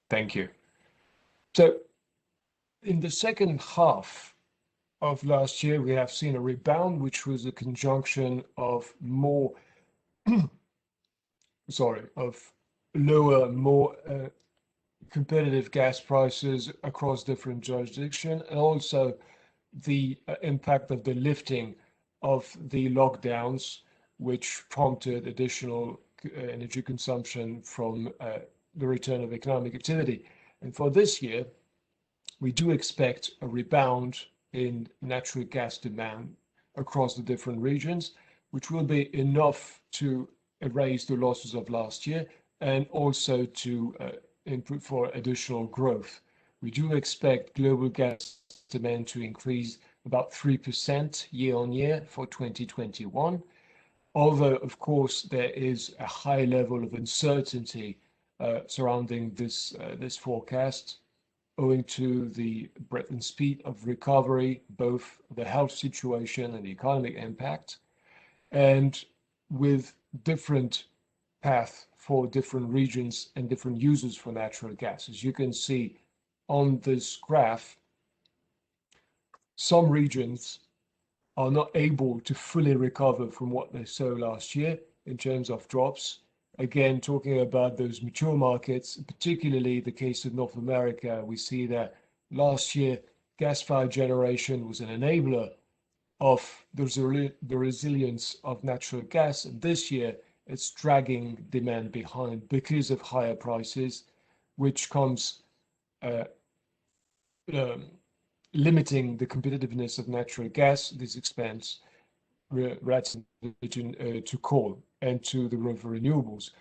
Thank you. So in the second half of last year, we have seen a rebound, which was a conjunction of more, of lower, more competitive gas prices across different jurisdictions, and also the impact of the lifting of the lockdowns, which prompted additional energy consumption from the return of economic activity. And for this year, we do expect a rebound in natural gas demand across the different regions, which will be enough to erase the losses of last year and also to input for additional growth. We do expect global gas demand to increase about 3% year on year for 2021. Although, of course, there is a high level of uncertainty surrounding this forecast, owing to the breadth and speed of recovery, both the health situation and the economic impact, and with different paths for different regions and different users for natural gas. As you can see on this graph, some regions are not able to fully recover from what they saw last year in terms of drops. Again, talking about those mature markets, particularly the case of North America, we see that last year gas-fired generation was an enabler of the resilience of natural gas, and this year it's dragging demand behind because of higher prices, which comes limiting the competitiveness of natural gas. This expands to coal and to the growth of renewables.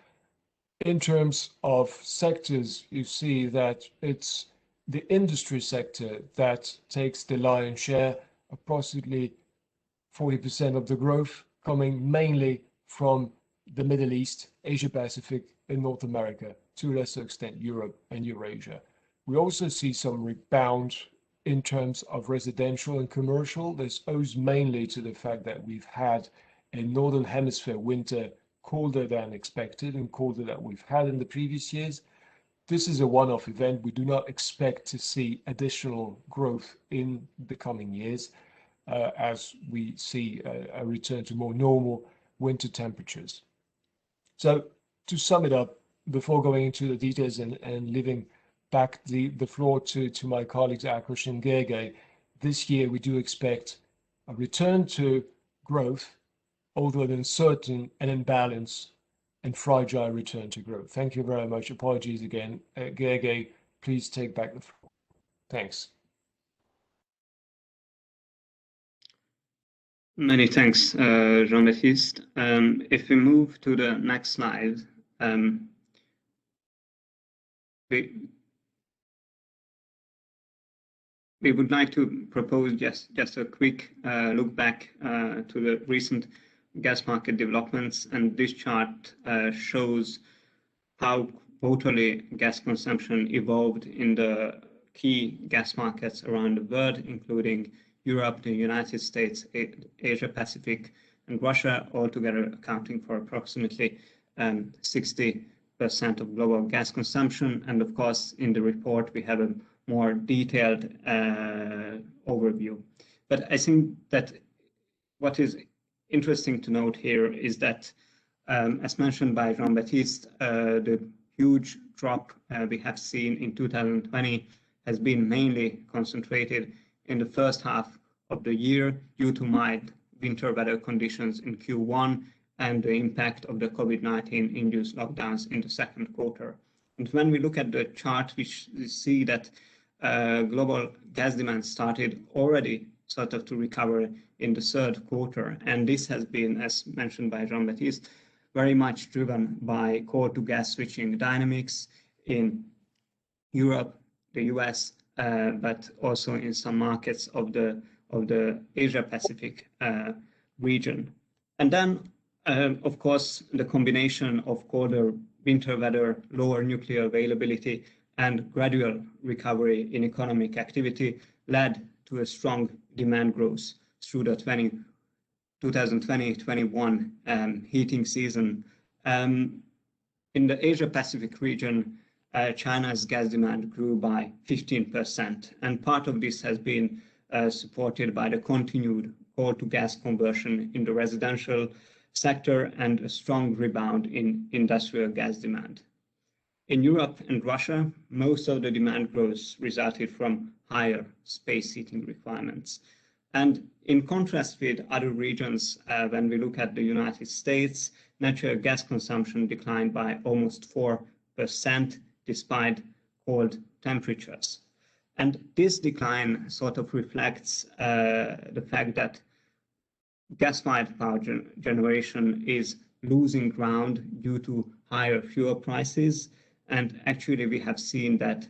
In terms of sectors, you see that it's the industry sector that takes the lion's share, approximately 40% of the growth coming mainly from the Middle East, Asia Pacific, and North America, to a lesser extent Europe and Eurasia. We also see some rebound in terms of residential and commercial. This owes mainly to the fact that we've had a Northern Hemisphere winter colder than expected and colder than we've had in the previous years. This is a one-off event. We do not expect to see additional growth in the coming years as we see a return to more normal winter temperatures. So to sum it up, before going into the details and leaving back the floor to my colleagues Akrosh and Gergely, this year we do expect a return to growth, although an uncertain and imbalanced and fragile return to growth. Thank you very much. Apologies again. Gergely, please take back the floor. Thanks. Many thanks, Jean-Baptiste. If we move to the next slide, we would like to propose just a quick look back to the recent gas market developments, and this chart shows how quarterly gas consumption evolved in the key gas markets around the world, including Europe, the United States, Asia Pacific, and Russia, altogether accounting for approximately 60% of global gas consumption. And of course, in the report, we have a more detailed overview. But I think that what is interesting to note here is that, as mentioned by Jean-Baptiste, the huge drop we have seen in 2020 has been mainly concentrated in the first half of the year due to mild winter weather conditions in Q1 and the impact of the COVID-19 induced lockdowns in the second quarter. And when we look at the chart, we see that global gas demand started already sort of to recover in the third quarter. And this has been, as mentioned by Jean-Baptiste, very much driven by coal to gas switching dynamics in Europe, the US, but also in some markets of the Asia Pacific region. And then, of course, the combination of colder winter weather, lower nuclear availability, and gradual recovery in economic activity led to a strong demand growth through the 2020-21 heating season. In the Asia Pacific region, China's gas demand grew by 15%. And part of this has been supported by the continued coal to gas conversion in the residential sector and a strong rebound in industrial gas demand. In Europe and Russia, most of the demand growth resulted from higher space heating requirements. And in contrast with other regions, when we look at the United States, natural gas consumption declined by almost 4% despite cold temperatures. And this decline sort of reflects the fact that gas-fired power generation is losing ground due to higher fuel prices. And actually, we have seen that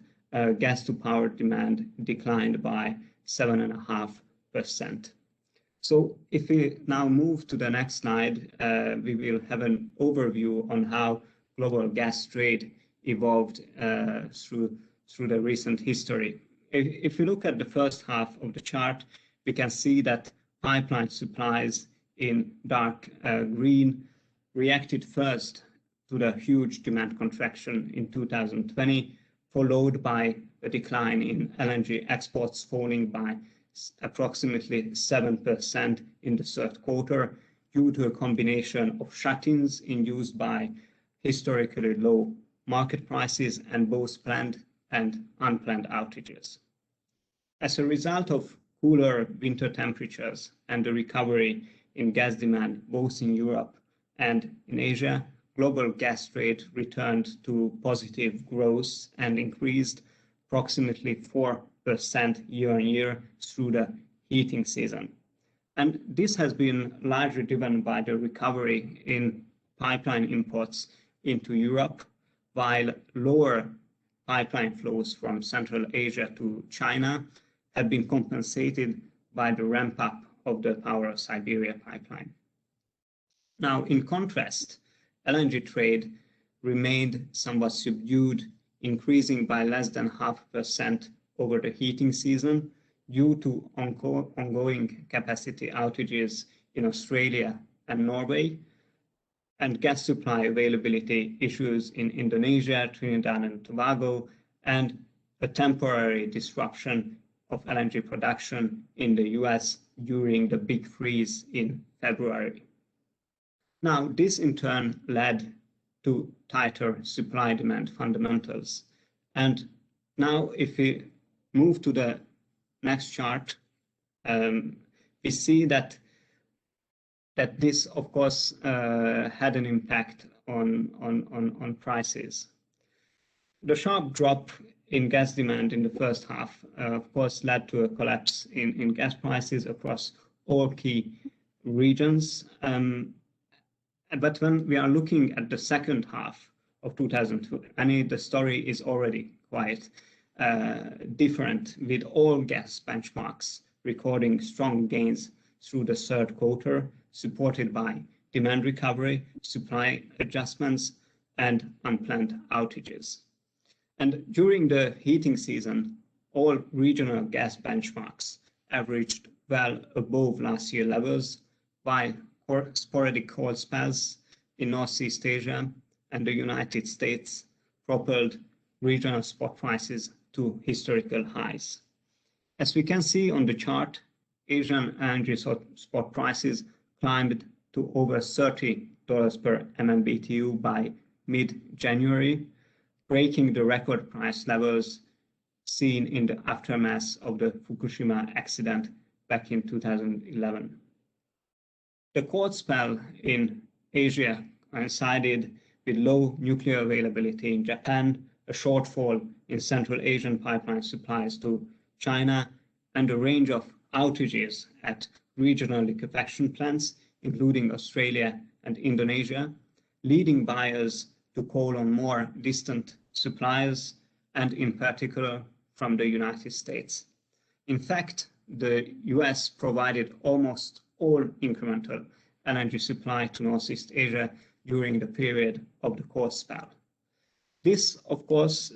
gas-to-power demand declined by 7.5%. So if we now move to the next slide, we will have an overview on how global gas trade evolved through the recent history. If we look at the first half of the chart, we can see that pipeline supplies in dark green reacted first to the huge demand contraction in 2020, followed by a decline in LNG exports falling by approximately 7% in the third quarter due to a combination of shut-ins induced by historically low market prices and both planned and unplanned outages. As a result of cooler winter temperatures and the recovery in gas demand both in Europe and in Asia, global gas trade returned to positive growth and increased approximately 4% year on year through the heating season. And this has been largely driven by the recovery in pipeline imports into Europe, while lower pipeline flows from Central Asia to China have been compensated by the ramp up of the Power of Siberia pipeline. Now, in contrast, LNG trade remained somewhat subdued, increasing by less than 0.5% over the heating season due to ongoing capacity outages in Australia and Norway, and gas supply availability issues in Indonesia, Trinidad and Tobago, and a temporary disruption of LNG production in the US during the big freeze in February. Now, this in turn led to tighter supply-demand fundamentals. And now if we move to the next chart, we see that this, of course, had an impact on prices. The sharp drop in gas demand in the first half, of course, led to a collapse in gas prices across all key regions. But when we are looking at the second half of 2020, the story is already quite different, with all gas benchmarks recording strong gains through the third quarter, supported by demand recovery, supply adjustments, and unplanned outages. And during the heating season, all regional gas benchmarks averaged well above last year levels, while sporadic cold spells in Northeast Asia and the United States propelled regional spot prices to historical highs. As we can see on the chart, Asian energy spot prices climbed to over $30 per MMBTU by mid-January, breaking the record price levels seen in the aftermath of the Fukushima accident back in 2011. The cold spell in Asia coincided with low nuclear availability in Japan, a shortfall in Central Asian pipeline supplies to China, and a range of outages at regional liquefaction plants, including Australia and Indonesia, leading buyers to call on more distant suppliers, and in particular from the United States. In fact, the US provided almost all incremental LNG supply to Northeast Asia during the period of the cold spell. This, of course,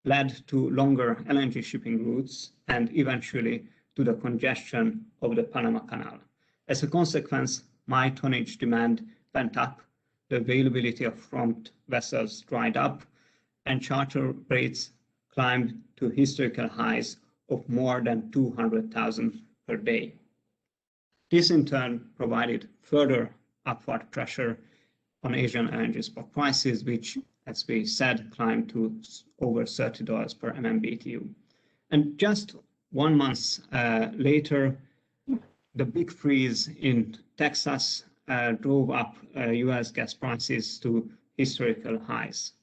led to longer LNG shipping routes and eventually to the congestion of the Panama Canal. As a consequence, my tonnage demand went up, the availability of prompt vessels dried up, and charter rates climbed to historical highs of more than 200,000 per day. This in turn provided further upward pressure on Asian LNG spot prices, which, as we said, climbed to over $30 per MMBTU. And just 1 month later, the big freeze in Texas drove up US gas prices to historical highs.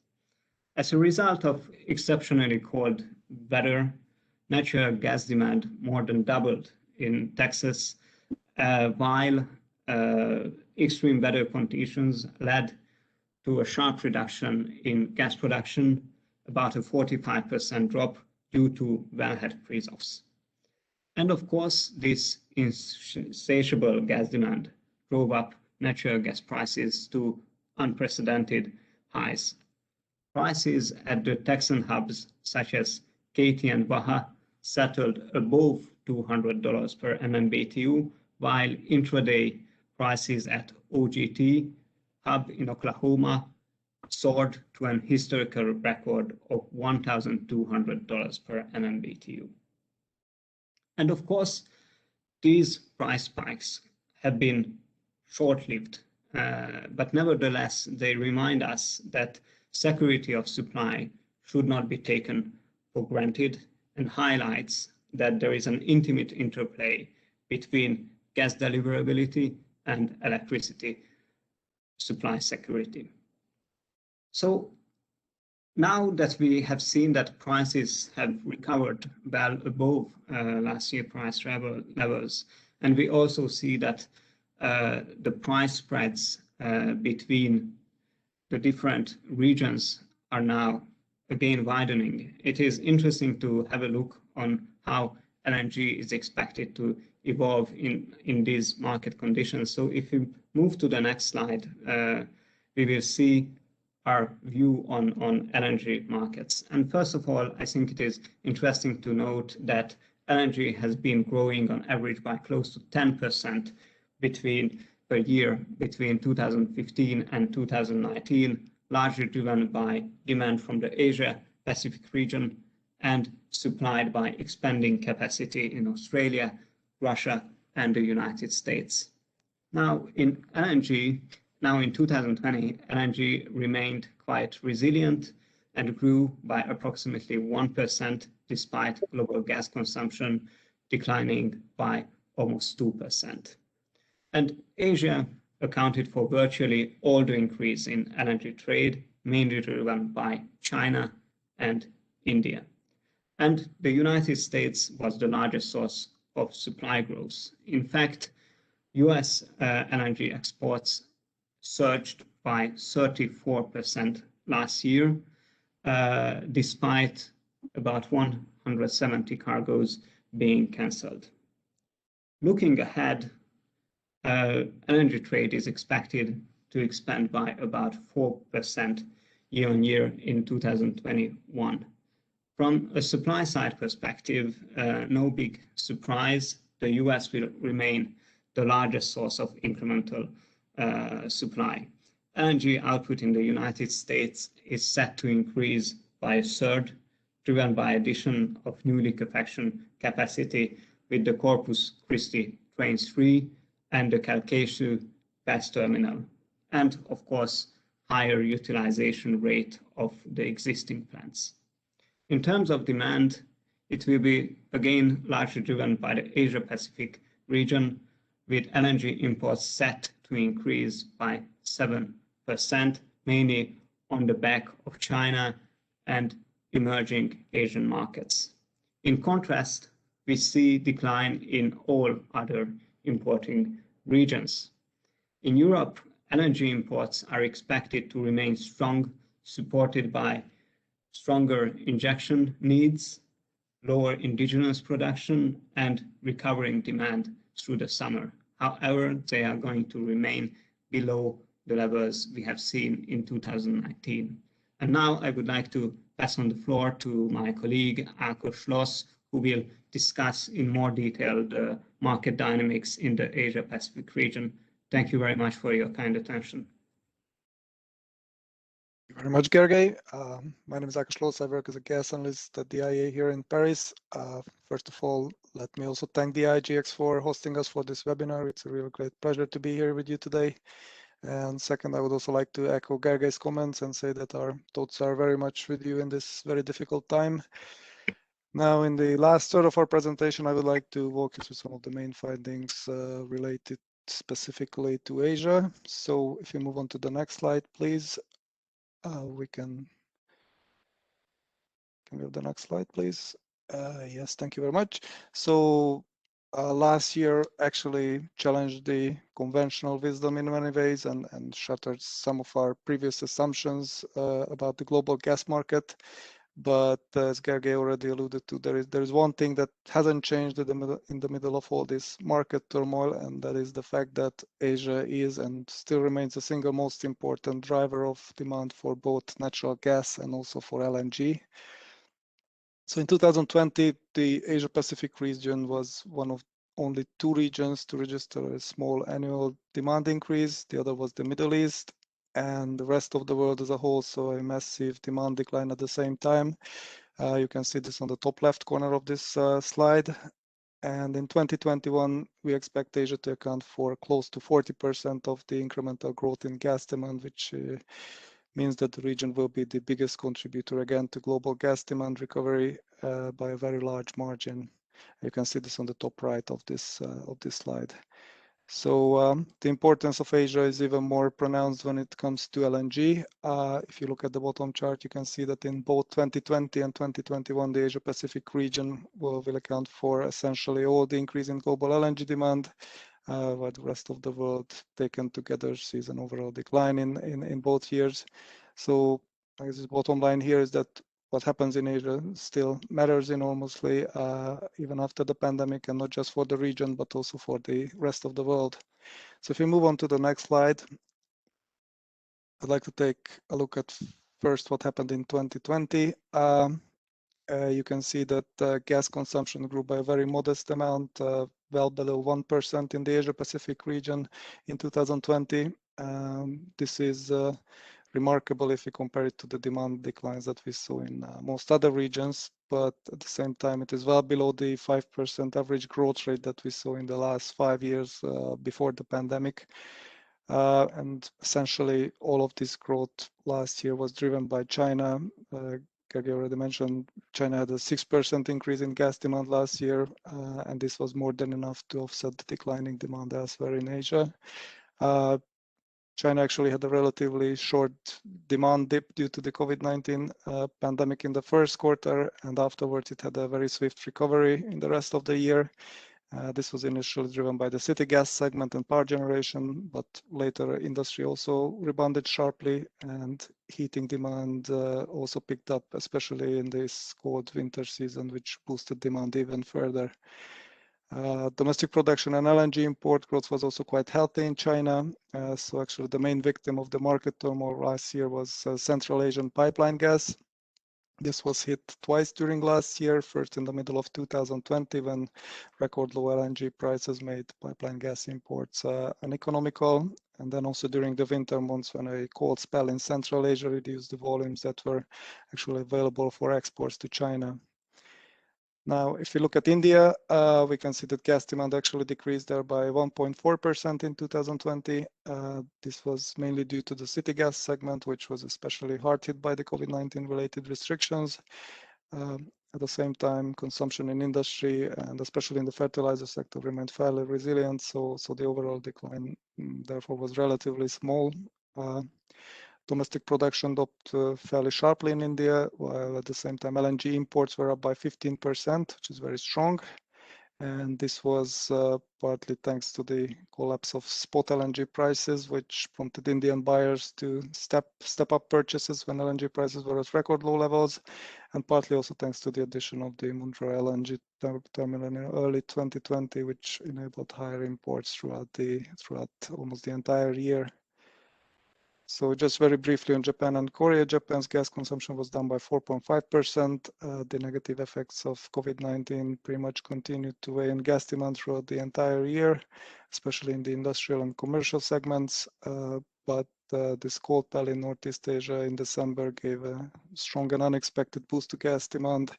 As a result of exceptionally cold weather, natural gas demand more than doubled in Texas, while extreme weather conditions led to a sharp reduction in gas production, about a 45% drop due to wellhead freeze-offs. And of course, this insatiable gas demand drove up natural gas prices to unprecedented highs. Prices at the Texan hubs, such as Katy and Baja, settled above $200 per MMBTU, while intraday prices at OGT hub in Oklahoma soared to an historical record of $1,200 per MMBTU. And of course, these price spikes have been short-lived, but nevertheless, they remind us that security of supply should not be taken for granted, and highlights that there is an intimate interplay between gas deliverability and electricity supply security. So now that we have seen that prices have recovered well above last year price levels, and we also see that the price spreads between the different regions are now again widening, it is interesting to have a look on how LNG is expected to evolve in these market conditions. So if we move to the next slide, we will see our view on LNG markets. And first of all, I think it is interesting to note that LNG has been growing on average by close to 10% per year between 2015 and 2019, largely driven by demand from the Asia Pacific region and supplied by expanding capacity in Australia, Russia, and the United States. Now in 2020, LNG remained quite resilient and grew by approximately 1% despite global gas consumption declining by almost 2%. And Asia accounted for virtually all the increase in LNG trade, mainly driven by China and India. And the United States was the largest source of supply growth. In fact, US LNG exports surged by 34% last year, despite about 170 cargoes being cancelled. Looking ahead, LNG trade is expected to expand by about 4% year on year in 2021. From a supply side perspective, no big surprise, the US will remain the largest source of incremental supply. LNG output in the United States is set to increase by a third, driven by addition of new liquefaction capacity with the Corpus Christi Trains 3 and the Calcasieu gas terminal, and of course, higher utilization rate of the existing plants. In terms of demand, it will be again largely driven by the Asia Pacific region, with LNG imports set to increase by 7%, mainly on the back of China and emerging Asian markets. In contrast, we see decline in all other importing regions. In Europe, LNG imports are expected to remain strong, supported by stronger injection needs, lower indigenous production, and recovering demand through the summer. However, they are going to remain below the levels we have seen in 2019. And now I would like to pass on the floor to my colleague, Ákos Schloss, who will discuss in more detail the market dynamics in the Asia-Pacific region. Thank you very much for your kind attention. you very much, Gergely. My name is Akash Loos. I work as a gas analyst at the IEA here in Paris. First of all, let me also thank the IGX for hosting us for this webinar. It's a real great pleasure to be here with you today. And second, I would also like to echo Gergely's comments and say that our thoughts are very much with you in this very difficult time. Now, in the last third of our presentation, I would like to walk you through some of the main findings related specifically to Asia. So if you move on to the next slide, please. We can we have the next slide, please? Yes, thank you very much. So last year actually challenged the conventional wisdom in many ways and shattered some of our previous assumptions about the global gas market. But as Gergely already alluded to, there is one thing that hasn't changed in the middle of all this market turmoil, and that is the fact that Asia is and still remains the single most important driver of demand for both natural gas and also for LNG. So in 2020, the Asia Pacific region was one of only two regions to register a small annual demand increase. The other was the Middle East, and the rest of the world as a whole saw a massive demand decline at the same time. You can see this on the top left corner of this slide. And in 2021, we expect Asia to account for close to 40% of the incremental growth in gas demand, which means that the region will be the biggest contributor again to global gas demand recovery by a very large margin. You can see this on the top right of this slide. So the importance of Asia is even more pronounced when it comes to LNG. If you look at the bottom chart, you can see that in both 2020 and 2021, the Asia Pacific region will account for essentially all the increase in global LNG demand, while the rest of the world taken together sees an overall decline in both years. So I guess the bottom line here is that what happens in Asia still matters enormously, even after the pandemic, and not just for the region, but also for the rest of the world. So if we move on to the next slide, I'd like to take a look at first what happened in 2020. You can see that gas consumption grew by a very modest amount, well below 1% in the Asia Pacific region in 2020. This is remarkable if you compare it to the demand declines that we saw in most other regions, but at the same time, it is well below the 5% average growth rate that we saw in the last 5 years before the pandemic. And essentially, all of this growth last year was driven by China. Gergely already mentioned China had a 6% increase in gas demand last year, and this was more than enough to offset the declining demand elsewhere in Asia. China actually had a relatively short demand dip due to the COVID-19 pandemic in the first quarter, and afterwards it had a very swift recovery in the rest of the year. This was initially driven by the city gas segment and power generation, but later industry also rebounded sharply, and heating demand also picked up, especially in this cold winter season, which boosted demand even further. Domestic production and LNG import growth was also quite healthy in China. So actually the main victim of the market turmoil last year was Central Asian pipeline gas. This was hit twice during last year, first in the middle of 2020 when record low LNG prices made pipeline gas imports uneconomical, and then also during the winter months when a cold spell in Central Asia reduced the volumes that were actually available for exports to China. Now, if you look at India, we can see that gas demand actually decreased there by 1.4% in 2020. This was mainly due to the city gas segment, which was especially hard hit by the COVID-19 related restrictions. At the same time, consumption in industry and especially in the fertilizer sector remained fairly resilient, so the overall decline therefore was relatively small. Domestic production dropped fairly sharply in India, while at the same time LNG imports were up by 15%, which is very strong. And this was partly thanks to the collapse of spot LNG prices, which prompted Indian buyers to step up purchases when LNG prices were at record low levels, and partly also thanks to the addition of the Mundra LNG terminal in early 2020, which enabled higher imports throughout almost the entire year. So just very briefly on Japan and Korea, Japan's gas consumption was down by 4.5%. The negative effects of COVID-19 pretty much continued to weigh on gas demand throughout the entire year, especially in the industrial and commercial segments. But this cold spell in Northeast Asia in December gave a strong and unexpected boost to gas demand.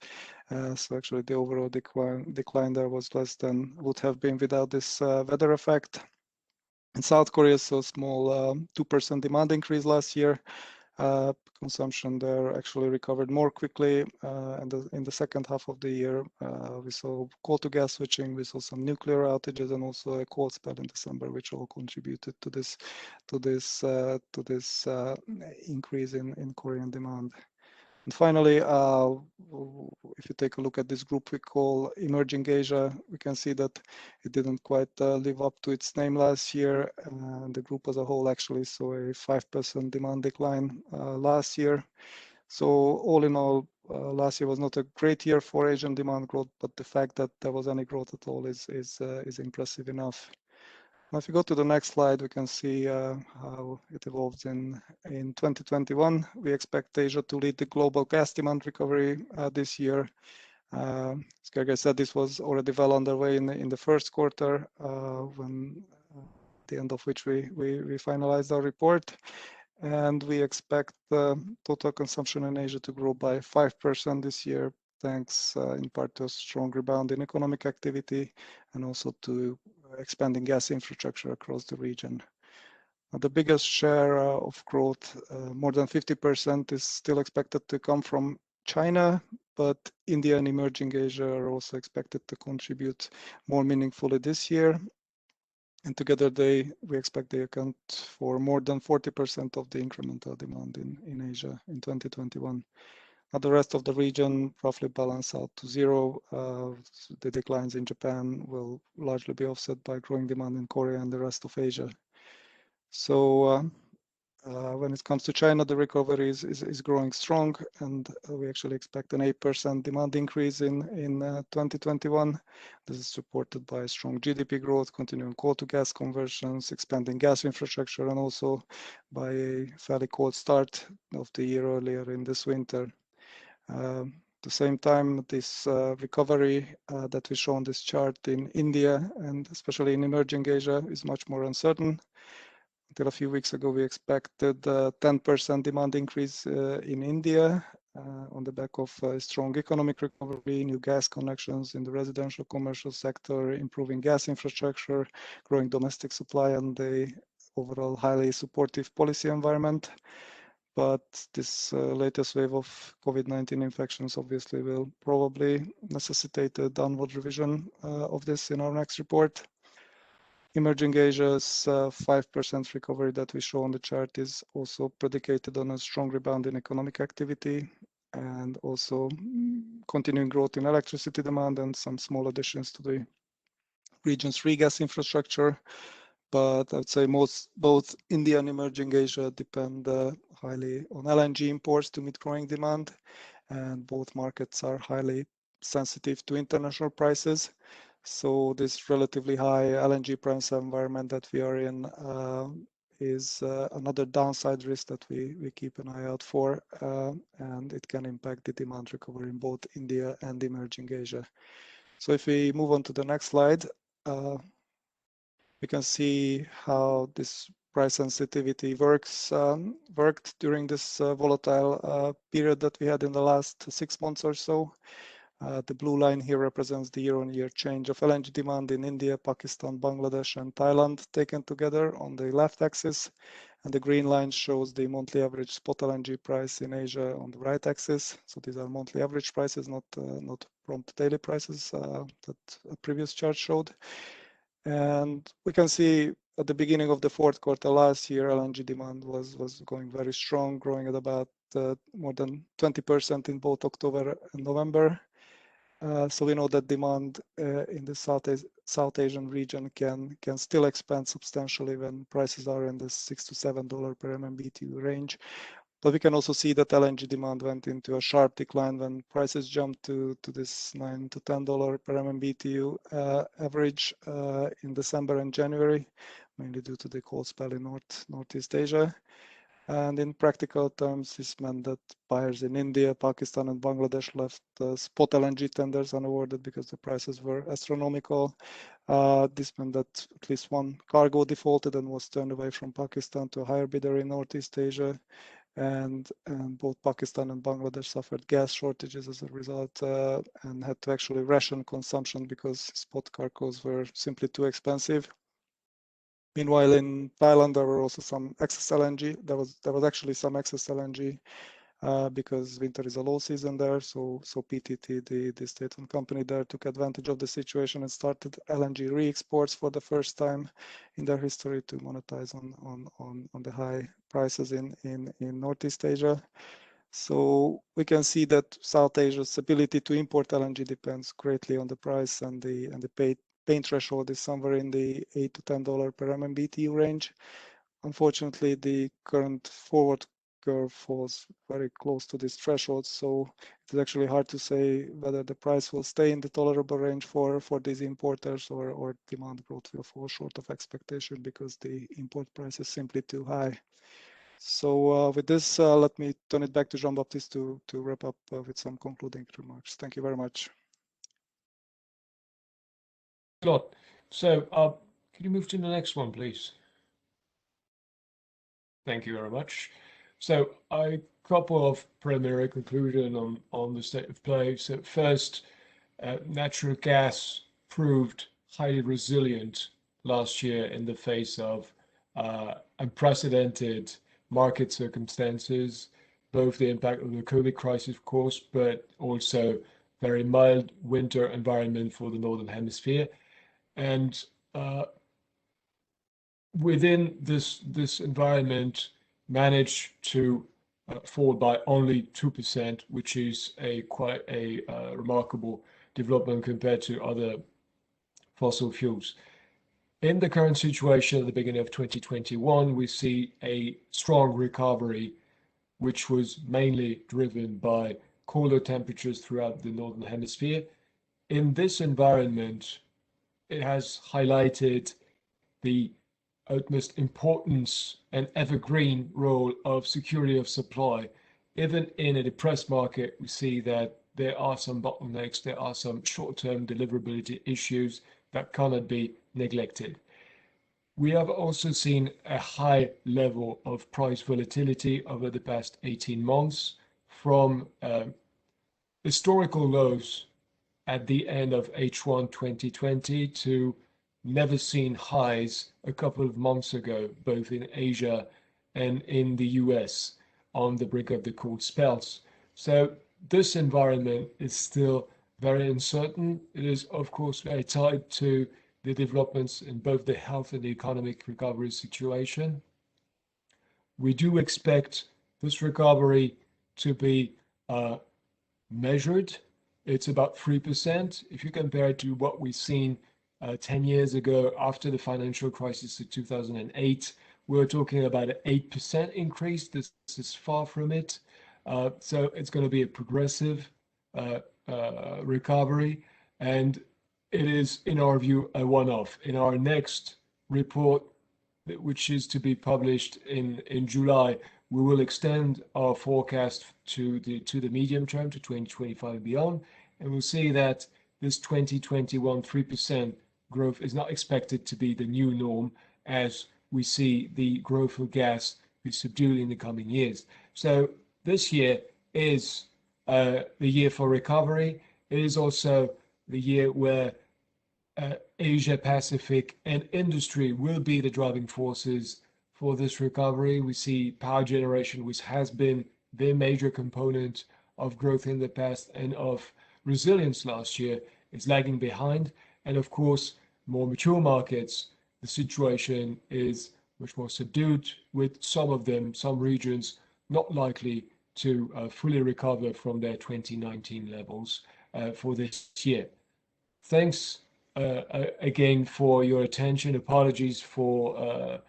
So actually the overall decline there was less than would have been without this weather effect. In South Korea, saw a small 2% demand increase last year. Consumption there actually recovered more quickly. And in the second half of the year, we saw coal to gas switching, we saw some nuclear outages, and also a cold spell in December, which all contributed to this increase in Korean demand. And finally, if you take a look at this group we call Emerging Asia, we can see that it didn't quite live up to its name last year. The group as a whole actually saw a 5% demand decline last year. So all in all, last year was not a great year for Asian demand growth, but the fact that there was any growth at all is impressive enough. Now, if you go to the next slide, we can see how it evolves in 2021. We expect Asia to lead the global gas demand recovery this year. As Gergely said, this was already well underway in the first quarter, when the end of which we finalized our report. And we expect total consumption in Asia to grow by 5% this year, thanks in part to a strong rebound in economic activity and also to expanding gas infrastructure across the region. The biggest share of growth, more than 50%, is still expected to come from China, but India and emerging Asia are also expected to contribute more meaningfully this year. And together we expect they account for more than 40% of the incremental demand in Asia in 2021. Now the rest of the region roughly balance out to zero. The declines in Japan will largely be offset by growing demand in Korea and the rest of Asia. So when it comes to China, the recovery is growing strong, and we actually expect an 8% demand increase in 2021. This is supported by strong GDP growth, continuing coal to gas conversions, expanding gas infrastructure, and also by a fairly cold start of the year earlier in this winter. At the same time, this recovery that we show on this chart in India and especially in emerging Asia is much more uncertain. Until a few weeks ago, we expected a 10% demand increase in India on the back of strong economic recovery, new gas connections in the residential commercial sector, improving gas infrastructure, growing domestic supply, and the overall highly supportive policy environment. But this latest wave of COVID-19 infections obviously will probably necessitate a downward revision of this in our next report. Emerging Asia's 5% recovery that we show on the chart is also predicated on a strong rebound in economic activity and also continuing growth in electricity demand and some small additions to the region's regas infrastructure. But I would say both India and emerging Asia depend highly on LNG imports to meet growing demand, and both markets are highly sensitive to international prices. So this relatively high LNG price environment that we are in is another downside risk that we keep an eye out for, and it can impact the demand recovery in both India and emerging Asia. So if we move on to the next slide, we can see how this price sensitivity worked during this volatile period that we had in the last 6 months or so. The blue line here represents the year-on-year change of LNG demand in India, Pakistan, Bangladesh, and Thailand taken together on the left axis. And the green line shows the monthly average spot LNG price in Asia on the right axis. So these are monthly average prices, not prompt daily prices that a previous chart showed. And we can see at the beginning of the fourth quarter last year, LNG demand was going very strong, growing at about more than 20% in both October and November. So we know that demand in the South Asian region can still expand substantially when prices are in the $6 to $7 per MMBTU range. But we can also see that LNG demand went into a sharp decline when prices jumped to this $9 to $10 per MMBTU average in December and January, mainly due to the cold spell in Northeast Asia. And in practical terms, this meant that buyers in India, Pakistan, and Bangladesh left spot LNG tenders unawarded because the prices were astronomical. This meant that at least one cargo defaulted and was turned away from Pakistan to a higher bidder in Northeast Asia. And both Pakistan and Bangladesh suffered gas shortages as a result and had to actually ration consumption because spot cargoes were simply too expensive. Meanwhile, in Thailand, there were also some excess LNG. There was actually some excess LNG because winter is a low season there. So PTT, the state-owned company there, took advantage of the situation and started LNG re-exports for the first time in their history to monetize on the high prices in Northeast Asia. So we can see that South Asia's ability to import LNG depends greatly on the price, and the pain threshold is somewhere in the $8 to $10 per MMBTU range. Unfortunately, the current forward curve falls very close to this threshold, so it's actually hard to say whether the price will stay in the tolerable range for these importers, or demand growth will fall short of expectation because the import price is simply too high. So with this, let me turn it back to Jean-Baptiste to wrap up with some concluding remarks. Thank you very much. Lot. So can you move to the next one, please? Thank you very much. So a couple of preliminary conclusions on the state of play. So first, natural gas proved highly resilient last year in the face of unprecedented market circumstances, both the impact of the COVID crisis, of course, but also very mild winter environment for the Northern Hemisphere. And within this environment, managed to fall by only 2%, which is quite a remarkable development compared to other fossil fuels. In the current situation at the beginning of 2021, we see a strong recovery, which was mainly driven by colder temperatures throughout the Northern Hemisphere. In this environment, it has highlighted the utmost importance and evergreen role of security of supply. Even in a depressed market, we see that there are some bottlenecks, there are some short-term deliverability issues that cannot be neglected. We have also seen a high level of price volatility over the past 18 months from historical lows at the end of H1 2020 to never seen highs a couple of months ago, both in Asia and in the US on the brink of the cold spells. So this environment is still very uncertain. It is, of course, very tied to the developments in both the health and the economic recovery situation. We do expect this recovery to be measured. It's about 3%. If you compare it to what we've seen 10 years ago after the financial crisis of 2008, we were talking about an 8% increase. This is far from it. So it's going to be a progressive recovery, and it is, in our view, a one-off. In our next report, which is to be published in July, we will extend our forecast to the medium term, to 2025 and beyond, and we'll see that this 2021 3% growth is not expected to be the new norm, as we see the growth of gas be subdued in the coming years. So this year is the year for recovery. It is also the year where Asia Pacific and industry will be the driving forces for this recovery. We see power generation, which has been the major component of growth in the past and of resilience last year, is lagging behind. And of course, more mature markets, the situation is much more subdued, with some of them, some regions, not likely to fully recover from their 2019 levels for this year. Thanks again for your attention. Apologies for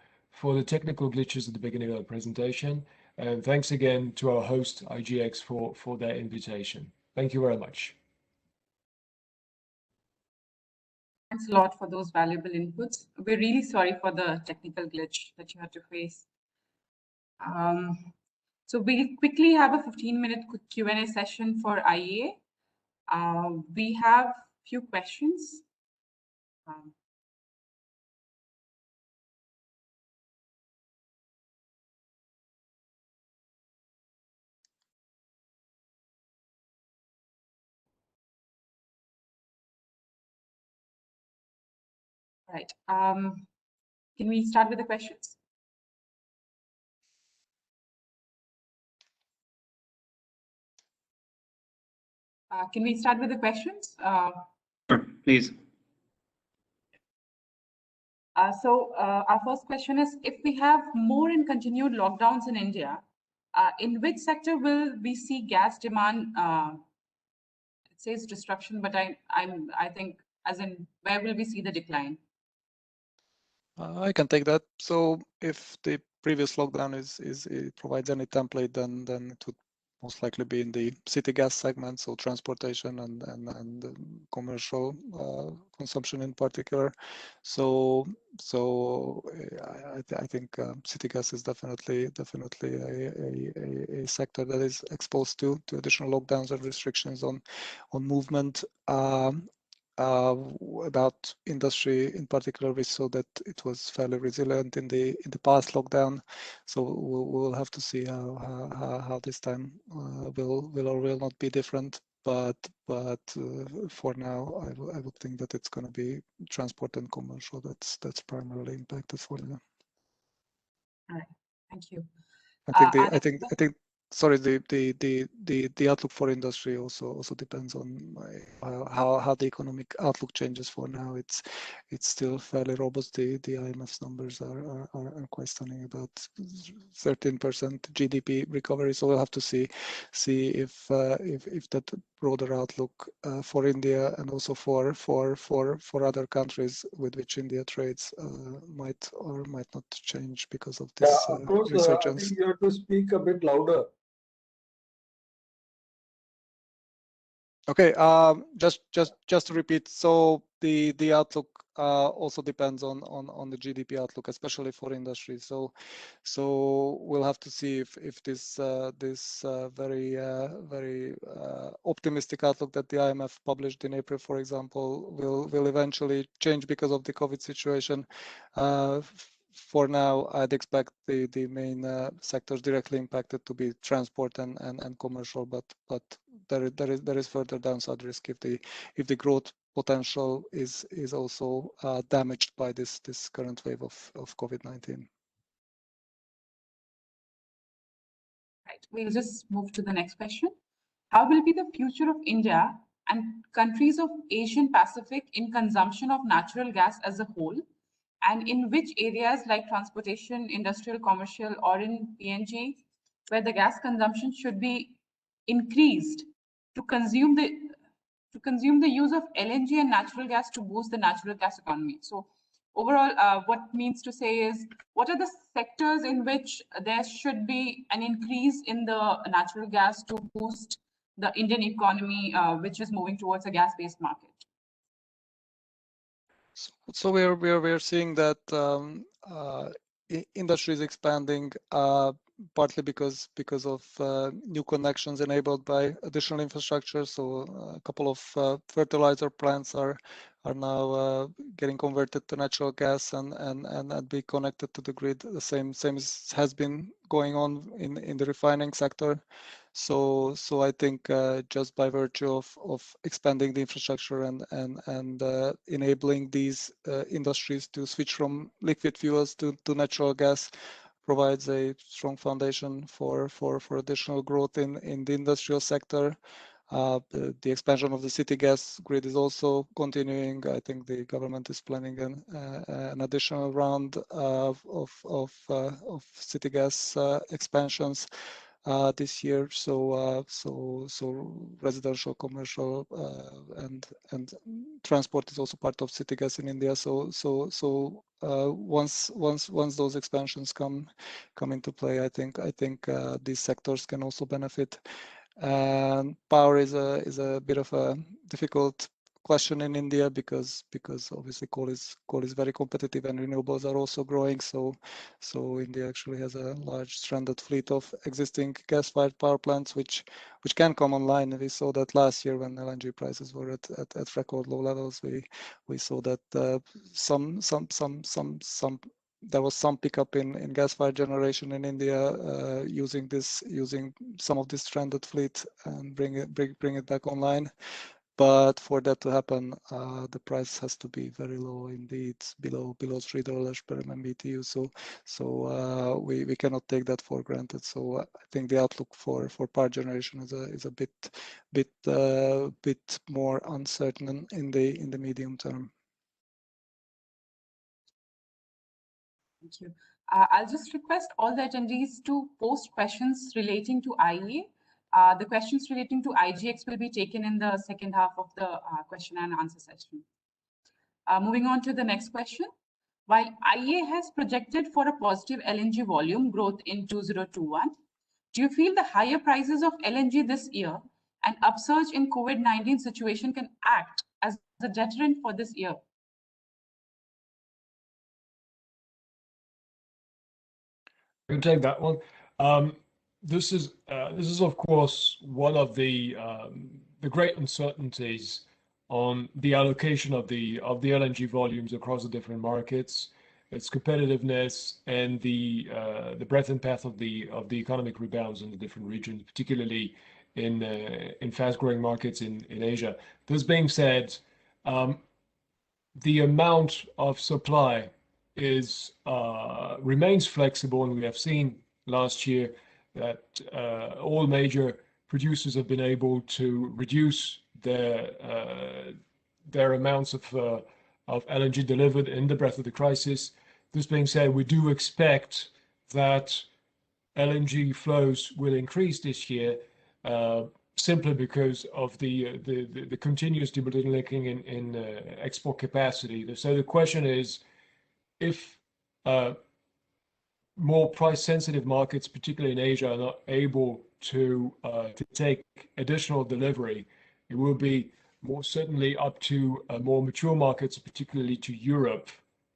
the technical glitches at the beginning of the presentation. And thanks again to our host, IGX, for their invitation. Thank you very much. Thanks a lot for those valuable inputs. We're really sorry for the technical glitch that you had to face. So we'll quickly have a 15-minute Q&A session for IEA. We have few questions. Right. Can we start with the questions? Can we start with the questions? Sure, please. Our first question is, if we have more and continued lockdowns in India, in which sector will we see gas demand? It says destruction, but I think as in where will we see the decline? I can take that. So if the previous lockdown it provides any template, then it would most likely be in the city gas segment, so transportation and commercial consumption in particular. So I think city gas is definitely a sector that is exposed to additional lockdowns and restrictions on movement. About industry in particular, we saw that it was fairly resilient in the past lockdown. So we'll have to see how this time will or will not be different. But for now, I would think that it's going to be transport and commercial that's primarily impacted for them. All right, thank you. I think sorry, the outlook for industry also depends on how the economic outlook changes. For now, it's still fairly robust. The IMF's numbers are quite stunning, about 13% GDP recovery. So we'll have to see if that broader outlook for India and also for other countries with which India trades might or might not change because of this resurgence. I think you have to speak a bit louder. Okay, just to repeat, so the outlook also depends on the GDP outlook, especially for industry. So we'll have to see if this very optimistic outlook that the IMF published in April, for example, will eventually change because of the COVID situation. For now, I'd expect the main sectors directly impacted to be transport and commercial, but there is further downside risk if the growth potential is also damaged by this current wave of COVID-19. Right, we'll just move to the next question. How will be the future of India and countries of Asian Pacific in consumption of natural gas as a whole? And in which areas like transportation, industrial, commercial, or in PNG, where the gas consumption should be increased to consume the use of LNG and natural gas to boost the natural gas economy? So overall, what means to say is, what are the sectors in which there should be an increase in the natural gas to boost the Indian economy, which is moving towards a gas-based market? So we're seeing that industry is expanding partly because of new connections enabled by additional infrastructure. So a couple of fertilizer plants are now getting converted to natural gas and be connected to the grid. The same has been going on in the refining sector. So I think just by virtue of expanding the infrastructure and enabling these industries to switch from liquid fuels to natural gas provides a strong foundation for additional growth in the industrial sector. The expansion of the city gas grid is also continuing. I think the government is planning an additional round of city gas expansions this year. So residential, commercial, and transport is also part of city gas in India. So once those expansions come into play, I think these sectors can also benefit. And power is a bit of a difficult question in India because obviously coal is very competitive and renewables are also growing. So India actually has a large stranded fleet of existing gas-fired power plants which can come online. We saw that last year when LNG prices were at record low levels. We saw that there was some pickup in gas-fired generation in India using some of this stranded fleet and bring it back online. But for that to happen, the price has to be very low indeed, below $3 per MMBTU. So we cannot take that for granted. So I think the outlook for power generation is a bit more uncertain in the medium term. Thank you. I'll just request all the attendees to post questions relating to IEA. The questions relating to IGX will be taken in the second half of the question and answer session. Moving on to the next question. While IEA has projected for a positive LNG volume growth in 2021, do you feel the higher prices of LNG this year and upsurge in COVID-19 situation can act as a deterrent for this year? I can take that one. This is of course one of the great uncertainties on the allocation of the LNG volumes across the different markets, its competitiveness, and the breadth and path of the economic rebounds in the different regions, particularly in fast-growing markets in Asia. This being said, the amount of supply remains flexible, and we have seen last year that all major producers have been able to reduce their amounts of LNG delivered in the breadth of the crisis. This being said, we do expect that LNG flows will increase this year simply because of the continuous debottlenecking in export capacity. So the question is, if more price-sensitive markets, particularly in Asia, are not able to take additional delivery, it will be more certainly up to more mature markets, particularly to Europe,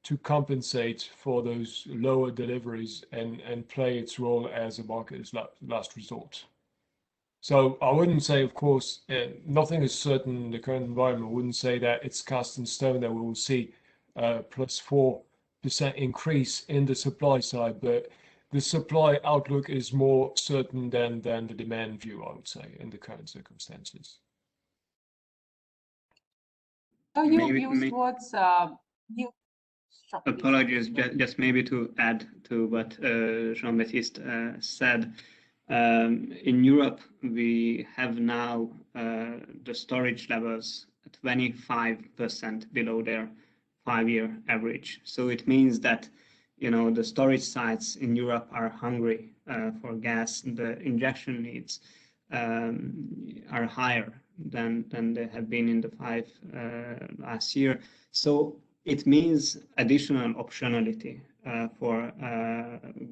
to compensate for those lower deliveries and play its role as a market's last resort. So I wouldn't say, of course, nothing is certain in the current environment. I wouldn't say that it's cast in stone that we will see plus 4% increase in the supply side, but the supply outlook is more certain than the demand view, I would say, in the current circumstances. So your views towards new... Apologies, just maybe to add to what Jean-Baptiste said. In Europe, we have now the storage levels 25% below their 5-year average. So it means that, you know, the storage sites in Europe are hungry for gas. The injection needs are higher than they have been in the 5 last year. So it means additional optionality for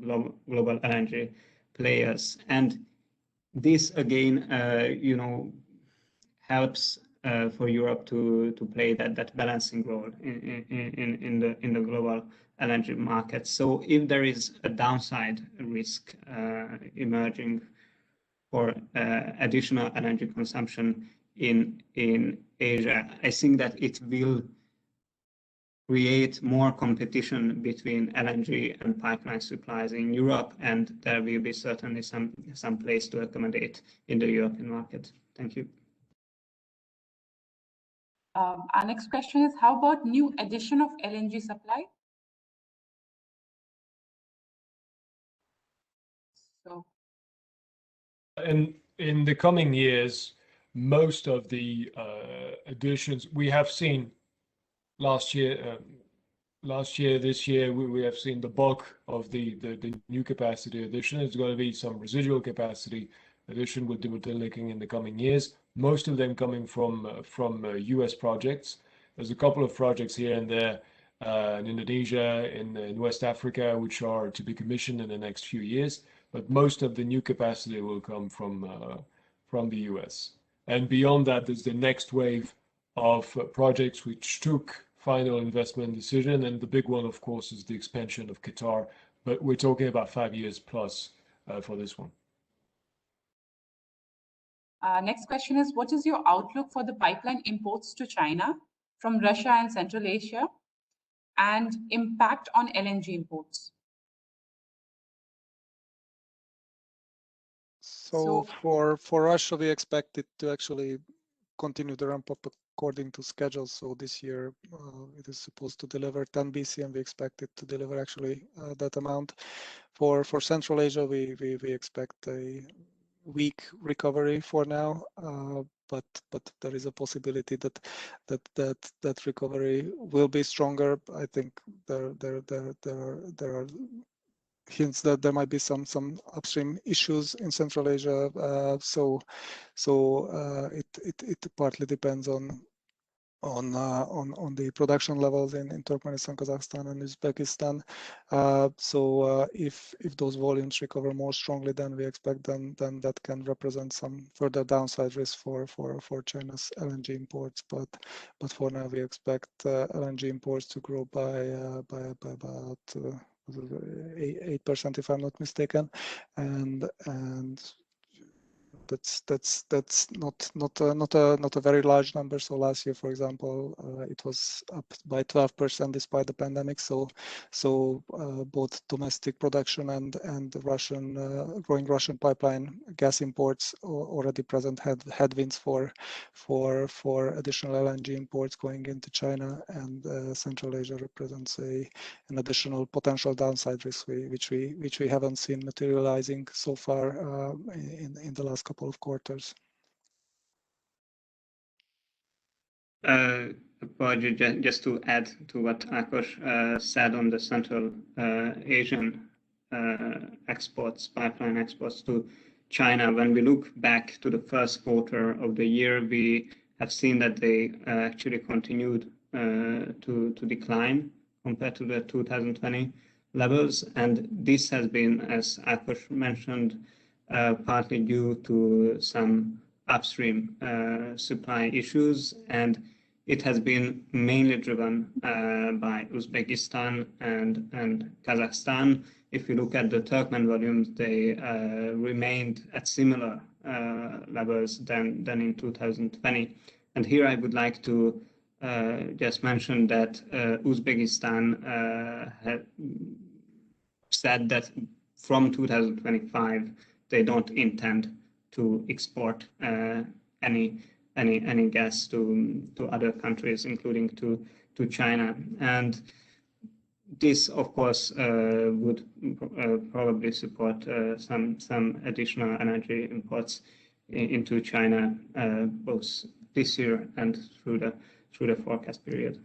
global LNG players, and this again, you know, helps for Europe to play that balancing role in the global LNG market. So if there is a downside risk emerging for additional LNG consumption in Asia, I think that it will create more competition between LNG and pipeline supplies in Europe, and there will be certainly some place to accommodate in the European market. Thank you. Our next question is, how about new addition of LNG supply? So, in the coming years, most of the additions we have seen last year, this year, we have seen the bulk of the new capacity addition. There's going to be some residual capacity addition with debottlenecking in the coming years. Most of them coming from US projects. There's a couple of projects here and there in Indonesia, in West Africa, which are to be commissioned in the next few years. But most of the new capacity will come from the US. And beyond that, there's the next wave of projects which took final investment decision. And the big one, of course, is the expansion of Qatar. But we're talking about 5 years plus for this one. Next question is, what is your outlook for the pipeline imports to China from Russia and Central Asia and impact on LNG imports? So for Russia, we expect it to actually continue the ramp up according to schedule. So this year it is supposed to deliver 10 BC, and we expect it to deliver actually that amount. For Central Asia, we expect a weak recovery for now, but there is a possibility that recovery will be stronger. I think there are hints that there might be some upstream issues in Central Asia. So it partly depends on the production levels in Turkmenistan, Kazakhstan, and Uzbekistan. So if those volumes recover more strongly than we expect, then that can represent some further downside risk for China's LNG imports. But for now, we expect LNG imports to grow by about 8%, if I'm not mistaken, and that's not a very large number. So last year, for example, it was up by 12% despite the pandemic. So both domestic production and the growing Russian pipeline gas imports already present headwinds for additional LNG imports going into China, and Central Asia represents an additional potential downside risk which we haven't seen materializing so far in the last couple of quarters. Just to add to what Akos said on the Central Asian exports, pipeline exports to China, when we look back to the first quarter of the year, we have seen that they actually continued to decline compared to the 2020 levels. And this has been, as Akos mentioned, partly due to some upstream supply issues, and it has been mainly driven by Uzbekistan and Kazakhstan. If you look at the Turkmen volumes, they remained at similar levels than in 2020. And here I would like to just mention that Uzbekistan had said that from 2025 they don't intend to export any gas to other countries, including to China. And this, of course, would probably support some additional energy imports into China, both this year and through the forecast period.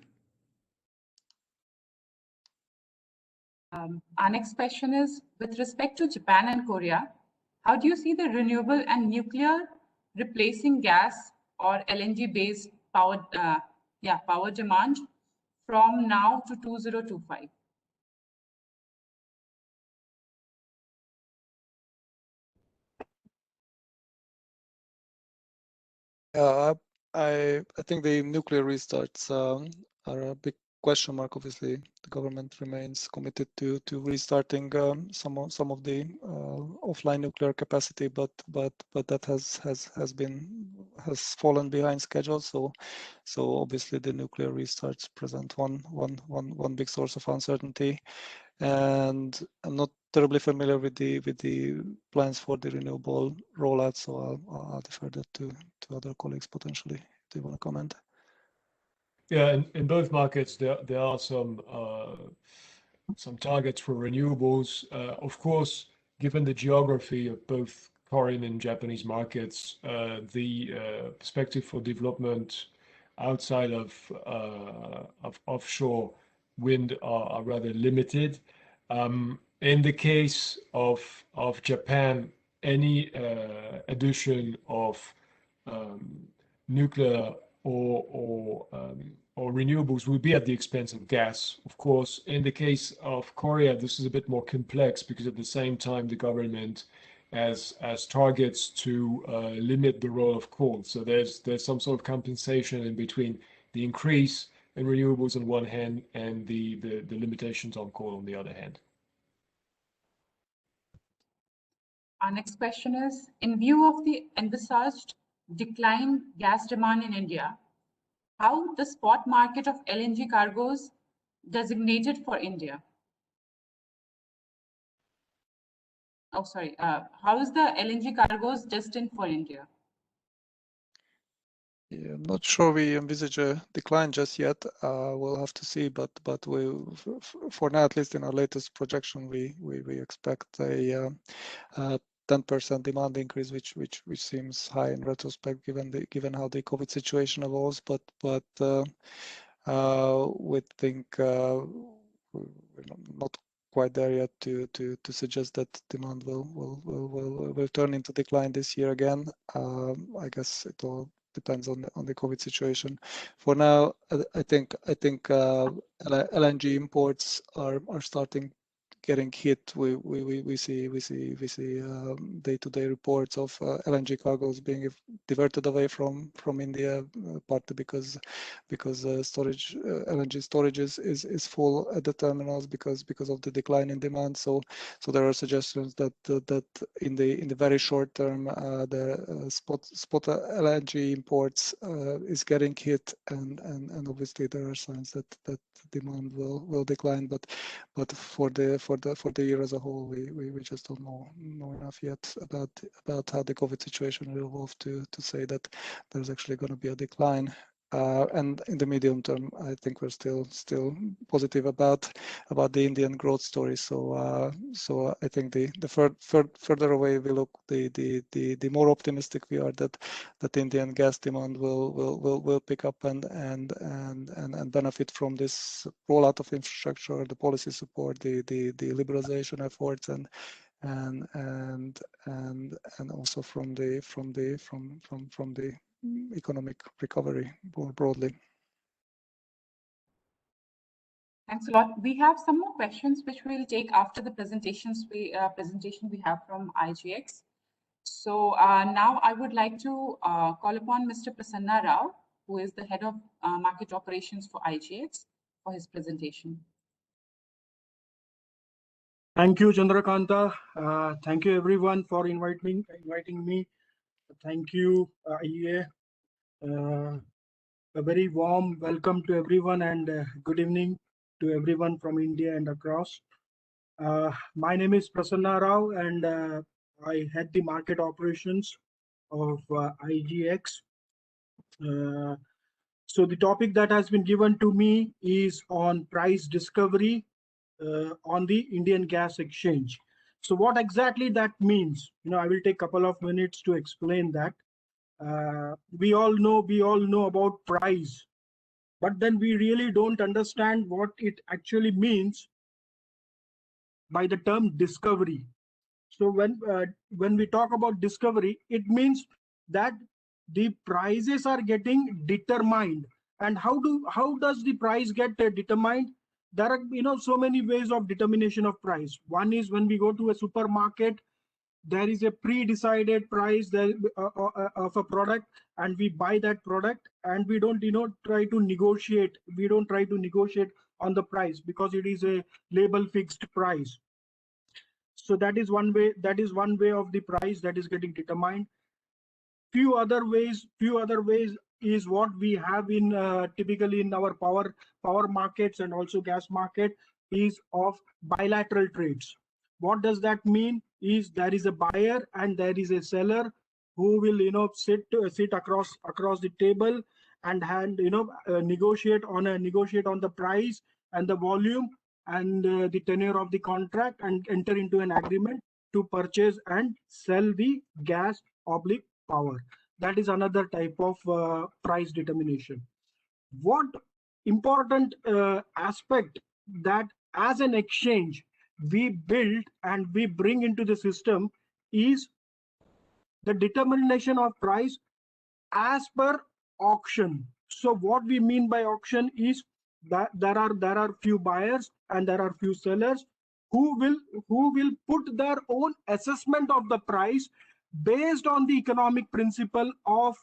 Our next question is, with respect to Japan and Korea, how do you see the renewable and nuclear replacing gas or LNG-based power demand from now to 2025? I think the nuclear restarts are a big question mark. Obviously, the government remains committed to restarting some of the offline nuclear capacity, but that has fallen behind schedule. So obviously the nuclear restarts present one big source of uncertainty. And I'm not terribly familiar with the plans for the renewable rollout, so I'll defer that to other colleagues potentially if they want to comment. Yeah, in both markets there are some targets for renewables. Of course, given the geography of both Korean and Japanese markets, the perspective for development outside of offshore wind are rather limited. In the case of Japan, any addition of nuclear or renewables will be at the expense of gas. Of course, in the case of Korea, this is a bit more complex because at the same time the government as targets to limit the role of coal. So there's some sort of compensation in between the increase in renewables on one hand and the limitations on coal on the other hand. Our next question is, in view of the envisaged decline gas demand in India, how the spot market of LNG cargoes designated for India? Oh, sorry. How is the LNG cargoes destined for India? Yeah, I'm not sure we envisage a decline just yet. We'll have to see, but we, for now, at least in our latest projection, we expect a 10% demand increase, which seems high in retrospect, given how the COVID situation evolves. But we think we're not quite there yet to suggest that demand will turn into decline this year again. I guess it all depends on the COVID situation. For now, I think LNG imports are starting getting hit. We see day-to-day reports of LNG cargoes being diverted away from India, partly because LNG storage is full at the terminals because of the decline in demand. So there are suggestions that in the very short term the spot LNG imports is getting hit, and obviously there are signs that demand will decline, but for the year as a whole, we just don't know enough yet about how the COVID situation will evolve to say that there's actually going to be a decline. And in the medium term, I think we're still positive about the Indian growth story. So I think the further away we look, the more optimistic we are that Indian gas demand will pick up and benefit from this rollout of infrastructure, the policy support, the liberalization efforts, and also from the economic recovery more broadly. Thanks a lot. We have some more questions which we'll take after the presentation we have from IGX. So now I would like to call upon Mr. Prasanna Rao, who is the head of market operations for IGX, for his presentation. Thank you, Chandrakanta. Thank you, everyone, for inviting me. Thank you, IEA. A very warm welcome to everyone, and good evening to everyone from India and across. My name is Prasanna Rao, and I head the market operations of IGX. So the topic that has been given to me is on price discovery on the Indian Gas Exchange. So what exactly that means, I will take a couple of minutes to explain that. We all know about price, but then we really don't understand what it actually means by the term discovery. So when we talk about discovery, it means that the prices are getting determined. And how does the price get determined? There are so many ways of determination of price. One is when we go to a supermarket, there is a pre-decided price of a product, and we buy that product, and we don't try to negotiate. We don't try to negotiate on the price because it is a label fixed price. So that is one way. That is one way of the price that is getting determined. Few other ways is what we have in typically in our power markets and also gas market is of bilateral trades. What does that mean? Is there is a buyer and there is a seller who will sit across the table and negotiate on the price and the volume and the tenure of the contract, and enter into an agreement to purchase and sell the gas oblique power. That is another type of price determination. What important aspect that as an exchange we build and we bring into the system is the determination of price as per auction. So what we mean by auction is that there are few buyers and there are few sellers who will put their own assessment of the price based on the economic principle of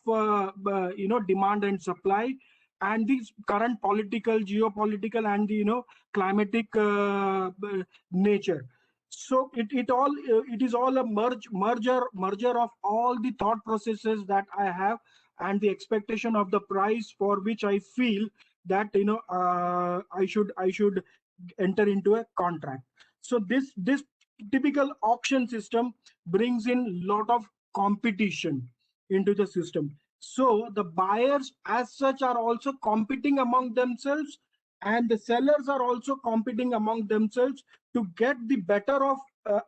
demand and supply, and the current political, geopolitical, and the climatic nature. So it is all a merger of all the thought processes that I have, and the expectation of the price for which I feel that I should enter into a contract. So this typical auction system brings in lot of competition into the system. So the buyers as such are also competing among themselves, and the sellers are also competing among themselves to get the better of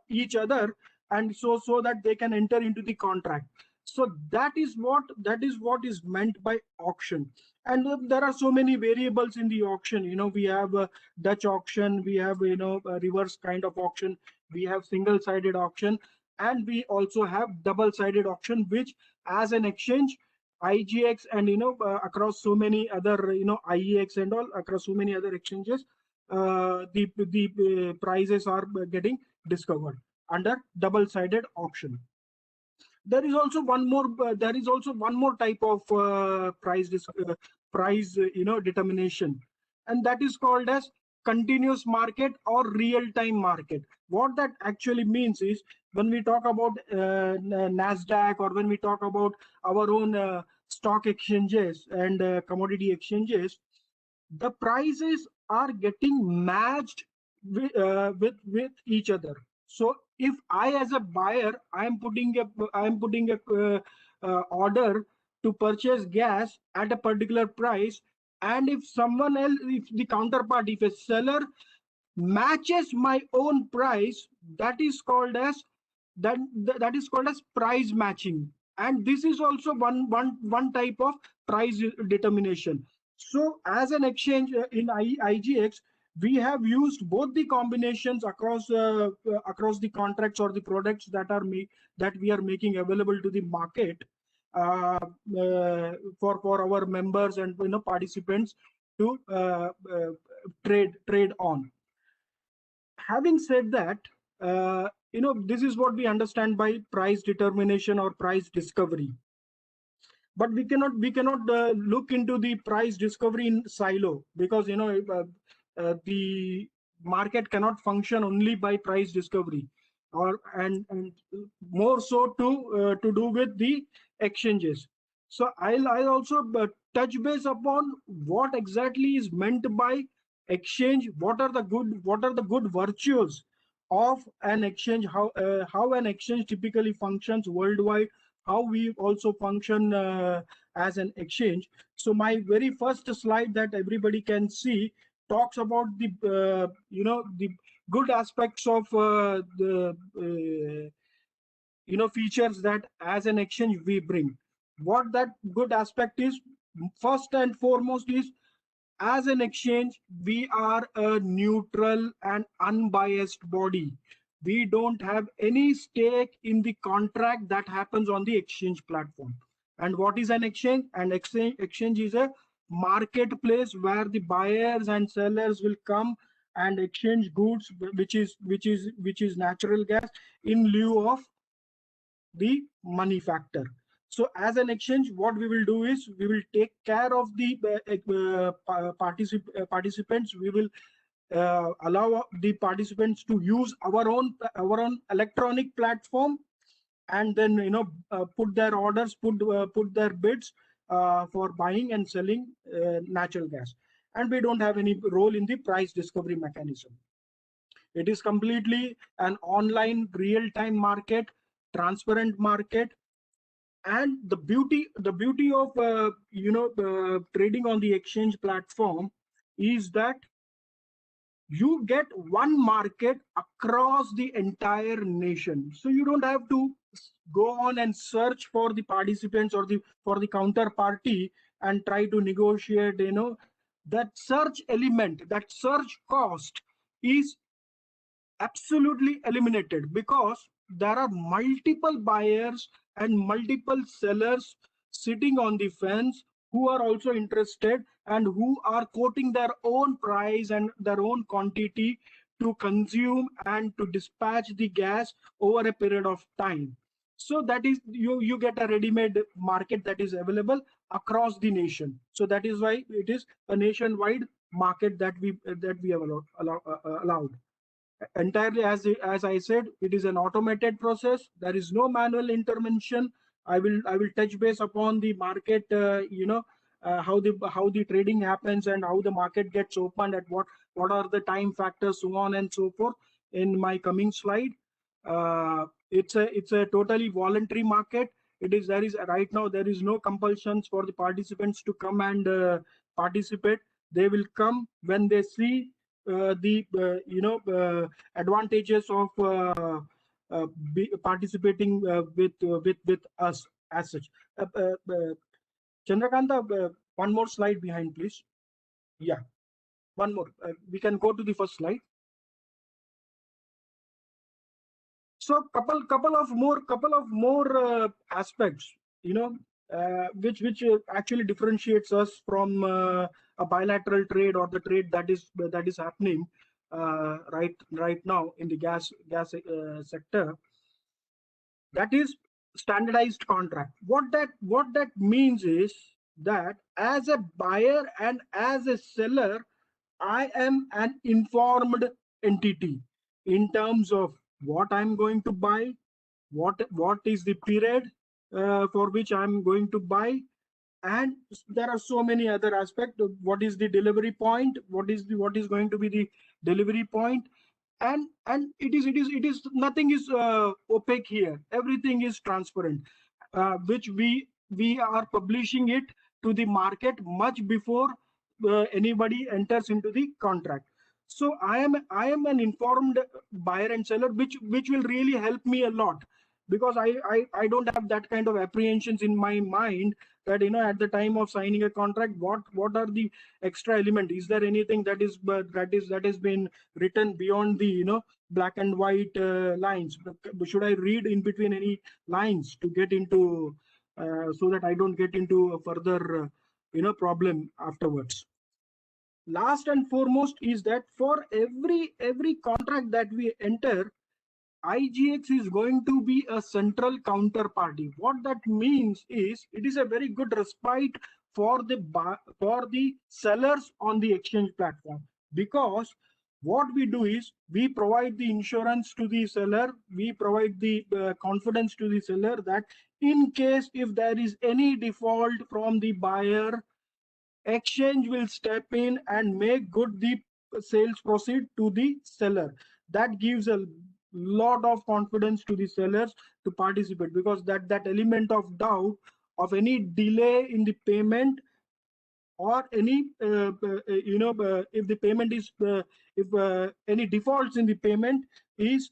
each other, and so that they can enter into the contract. So that is what is meant by auction. And there are so many variables in the auction. We have a Dutch auction, we have a reverse kind of auction, we have single-sided auction, and we also have double-sided auction, which as an exchange, IGX and across so many other IEX and all, across so many other exchanges, the prices are getting discovered under double-sided auction. There is also one more type of price determination, and that is called as continuous market or real-time market. What that actually means is, when we talk about Nasdaq, or when we talk about our own stock exchanges and commodity exchanges, the prices are getting matched with each other. So if I, as a buyer, I am putting a order to purchase gas at a particular price, and if someone else, if the counterpart, if a seller matches my own price, that is called as price matching. And this is also one type of price determination. So as an exchange in IGX, we have used both the combinations across the contracts or the products that we are making available to the market for our members and participants to trade on. Having said that, this is what we understand by price determination or price discovery. But we cannot look into the price discovery in silo, because the market cannot function only by price discovery, and more so to do with the exchanges. So I'll also touch base upon what exactly is meant by exchange, what are the good virtues of an exchange, how an exchange typically functions worldwide, how we also function as an exchange. So my very first slide that everybody can see talks about the the good aspects of the features that as an exchange we bring. What that good aspect is, first and foremost, is as an exchange we are a neutral and unbiased body. We don't have any stake in the contract that happens on the exchange platform. And what is an exchange? An exchange is a marketplace where the buyers and sellers will come and exchange goods, which is natural gas, in lieu of the money factor. So as an exchange, what we will do is we will take care of the participants. We will allow the participants to use our own electronic platform, and then put their orders, put their bids for buying and selling natural gas. And we don't have any role in the price discovery mechanism. It is completely an online real-time market, transparent market. And the beauty of trading on the exchange platform is that you get one market across the entire nation. So you don't have to go on and search for the participants or for the counterparty and try to negotiate. That search element, that search cost is absolutely eliminated, because there are multiple buyers and multiple sellers sitting on the fence who are also interested and who are quoting their own price and their own quantity to consume and to dispatch the gas over a period of time. So that is, you get a ready-made market that is available across the nation. So that is why it is a nationwide market that we have allowed. Entirely, as I said, it is an automated process. There is no manual intervention. I will touch base upon the market, how the trading happens and how the market gets opened, at what are the time factors, so on and so forth, in my coming slide. It's a totally voluntary market. There is right now, there is no compulsions for the participants to come and participate. They will come when they see the advantages of participating with us as such. Chandrakanta, one more slide behind, please. Yeah, one more. We can go to the first slide. So couple of more aspects, which actually differentiates us from a bilateral trade or the trade that is happening right now in the gas sector. That is standardized contract. What that means is that as a buyer and as a seller, I am an informed entity in terms of what I'm going to buy, what is the period for which I'm going to buy, and there are so many other aspects. What is the delivery point? What is going to be the delivery point? And it is nothing is opaque here. Everything is transparent, which we are publishing it to the market much before anybody enters into the contract. So I am an informed buyer and seller, which will really help me a lot, because I don't have that kind of apprehensions in my mind that at the time of signing a contract, what are the extra element? Is there anything that has been written beyond the black and white lines? Should I read in between any lines to get into so that I don't get into a further problem afterwards? Last and foremost is that for every contract that we enter, IGX is going to be a central counterparty. What that means is it is a very good respite for the sellers on the exchange platform, because what we do is we provide the insurance to the seller, we provide the confidence to the seller that in case if there is any default from the buyer, exchange will step in and make good the sales proceed to the seller. That gives a lot of confidence to the sellers to participate, because that element of doubt of any delay in the payment or any if the payment is if any defaults in the payment is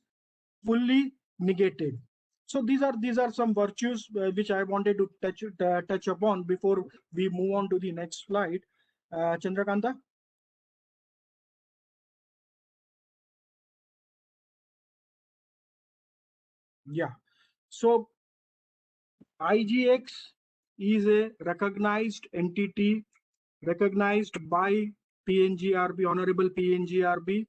fully negated. So these are some virtues which I wanted to touch upon before we move on to the next slide. Chandrakanta. Yeah. So IGX is a recognized entity, recognized by PNGRB, Honorable PNGRB,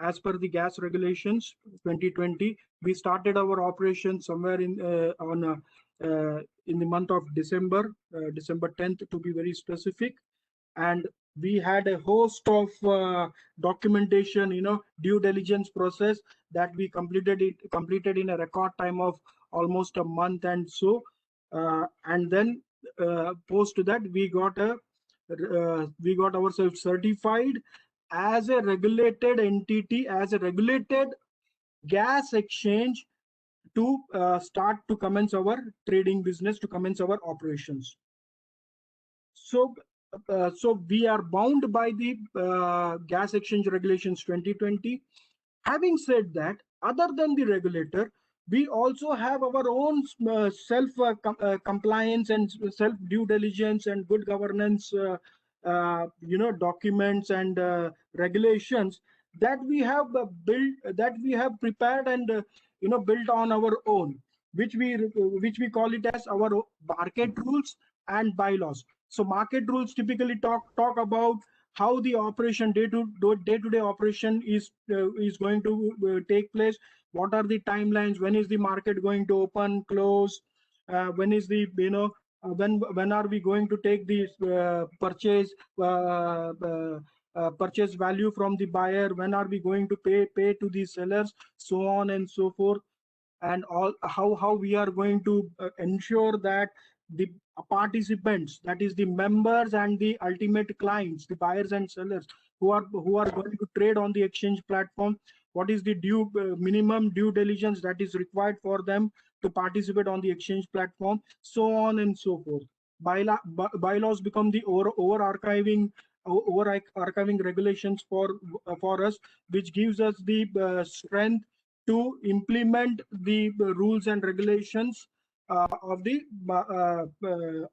as per the gas regulations 2020. We started our operation somewhere in the month of December 10th to be very specific, and we had a host of documentation, due diligence process that we completed in a record time of almost a month and so, and then post to that we got ourselves certified as a regulated entity, as a regulated gas exchange to start to commence our trading business, to commence our operations. So we are bound by the gas exchange regulations 2020. Having said that, other than the regulator, we also have our own self compliance and self due diligence and good governance documents and regulations that we have prepared and built on our own, which we call it as our market rules and bylaws. So market rules typically talk about how the operation day-to-day operation is going to take place. What are the timelines? When is the market going to open, close? When is the when are we going to take the purchase value from the buyer? When are we going to pay to the sellers? So on and so forth. And all how we are going to ensure that the participants, that is the members and the ultimate clients, the buyers and sellers who are going to trade on the exchange platform, what is the minimum due diligence that is required for them to participate on the exchange platform, so on and so forth. Bylaws become the over archiving regulations for us, which gives us the strength to implement the rules and regulations of the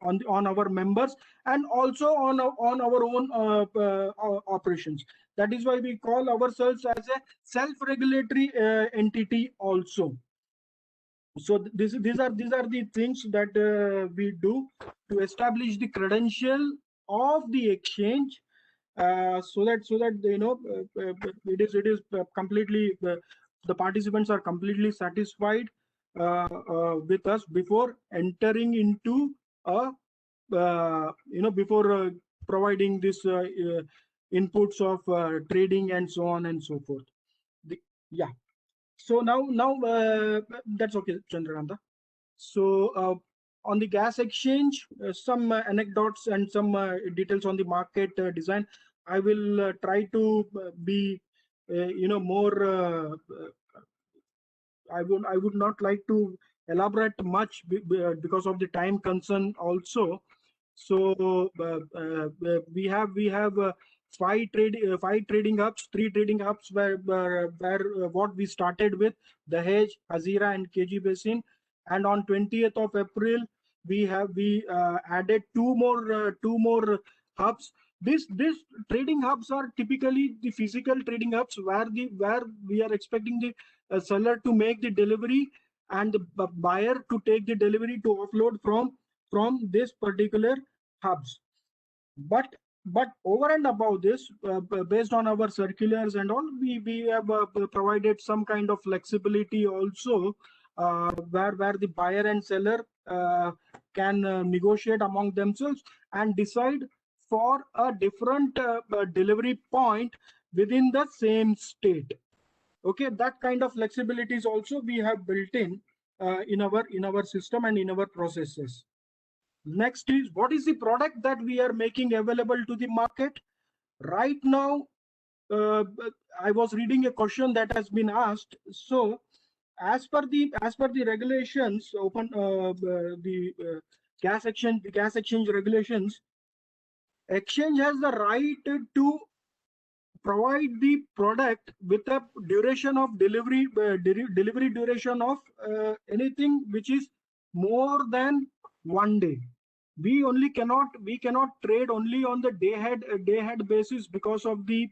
on our members and also on our own operations. That is why we call ourselves as a self-regulatory entity also. So these are the things that we do to establish the credential of the exchange, so that it is completely the participants are completely satisfied with us before entering into before providing this inputs of trading and so on and so forth. Yeah. So now that's okay, Chandrakanta. So on the gas exchange, some anecdotes and some details on the market design. I will try to be more. I would not like to elaborate much because of the time concern also. So we have five trading hubs, three trading hubs where what we started with: Dahej, Hazira, and KG Basin. And on 20th of April, we added two more hubs. These trading hubs are typically the physical trading hubs where we are expecting the seller to make the delivery and the buyer to take the delivery to offload from this particular hubs. But over and above this, based on our circulars and all, we have provided some kind of flexibility also, where the buyer and seller can negotiate among themselves and decide for a different delivery point within the same state. Okay, that kind of flexibility is also we have built in our system and in our processes. Next is, what is the product that we are making available to the market right now? I was reading a question that has been asked. So as per the regulations, gas exchange regulations, exchange has the right to provide the product with a duration of delivery duration of anything which is more than 1 day. We cannot trade only on the day ahead basis because of the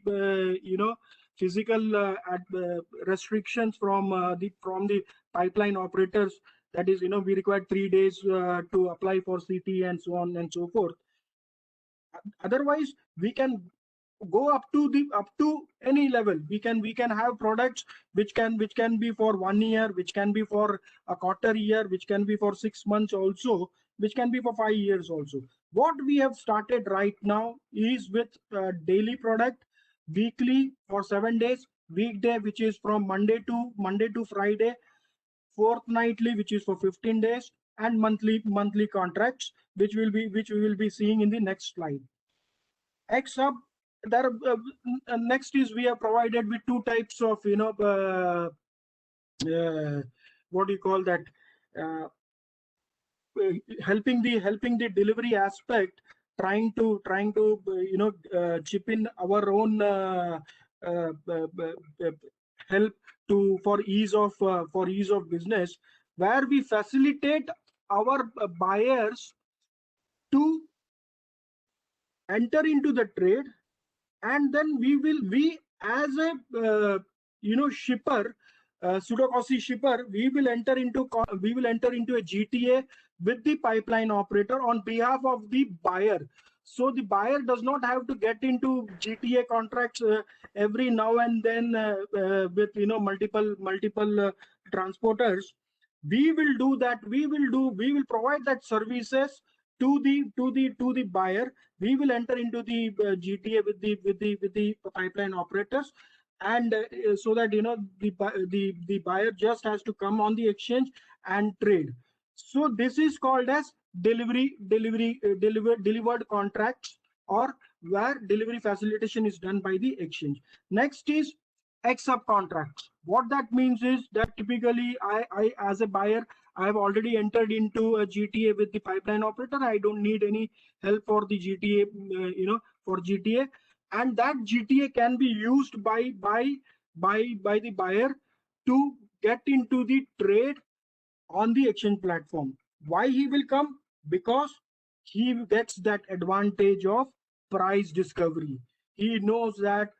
physical restrictions from the pipeline operators. That is, we require 3 days to apply for CT and so on and so forth. Otherwise, we can go up to any level. We can have products which can be for 1 year, which can be for a quarter year, which can be for 6 months also, which can be for 5 years also. What we have started right now is with daily product, weekly for 7 days, weekday which is from Monday to Friday, fortnightly which is for 15 days, and monthly contracts, which we will be seeing in the next slide. X hub, there next is, we are provided with two types of what do you call that, helping the delivery aspect, trying to chip in our own help for ease of business, where we facilitate our buyers to enter into the trade, and then we as a shipper, pseudo-costly shipper, we will enter into a GTA with the pipeline operator on behalf of the buyer. So the buyer does not have to get into GTA contracts every now and then with multiple transporters. We will do that. We will provide that services to the buyer. We will enter into the GTA with the pipeline operators, and so that the buyer just has to come on the exchange and trade. So this is called as delivered contracts, or where delivery facilitation is done by the exchange. Next is X-sub contracts. What that means is that typically I as a buyer, I have already entered into a GTA with the pipeline operator. I don't need any help for the GTA, for GTA, and that GTA can be used by the buyer to get into the trade on the exchange platform. Why he will come? Because he gets that advantage of price discovery. He knows that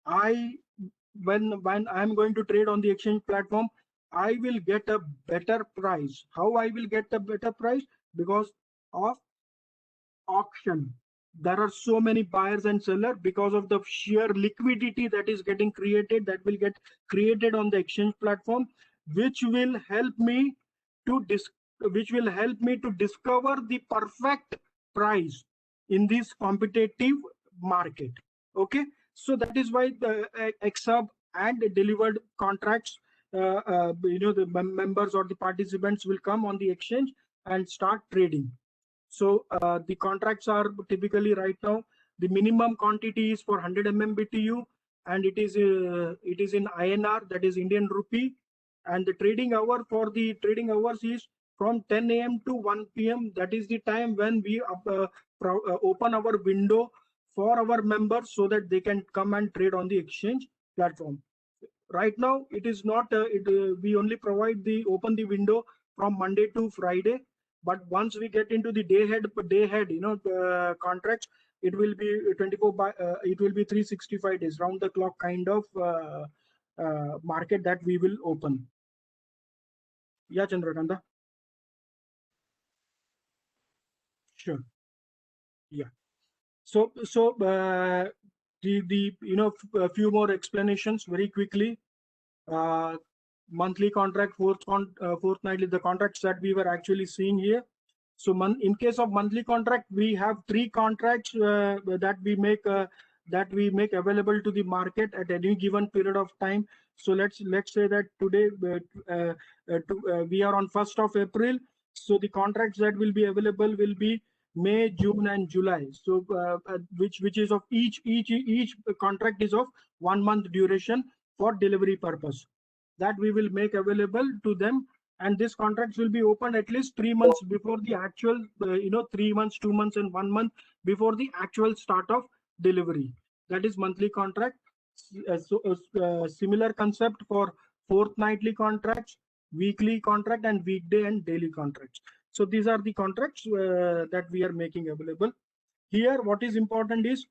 when I'm going to trade on the exchange platform, I will get a better price. How I will get a better price? Because of auction. There are so many buyers and sellers, because of the sheer liquidity that is getting created, that will get created on the exchange platform, which will help me to discover the perfect price in this competitive market. Okay, so that is why the X-sub and delivered contracts, the members or the participants will come on the exchange and start trading. So the contracts are typically right now, the minimum quantity is for 100 MMBTU, and it is in INR, that is Indian rupee, and the trading hour for the trading hours is from 10 AM to 1 PM. That is the time when we open our window for our members so that they can come and trade on the exchange platform. Right now, it is not. We only open the window from Monday to Friday. But once we get into the day head, contracts, it will be 365 days, round the clock kind of market that we will open. Yeah, Chandrakanta. Sure. Yeah. So a few more explanations very quickly. Monthly contract, fortnightly, the contracts that we were actually seeing here. So in case of monthly contract, we have 3 contracts that we make available to the market at any given period of time. So let's say that today we are on 1st of April. So the contracts that will be available will be May, June, and July. So which is of each contract is of 1 month duration for delivery purpose, that we will make available to them. And this contracts will be opened at least 3 months before the actual 3 months, 2 months, and 1 month before the actual start of delivery. That is monthly contract. Similar concept for fortnightly contracts, weekly contract, and weekday and daily contracts. So these are the contracts that we are making available here. What is important is,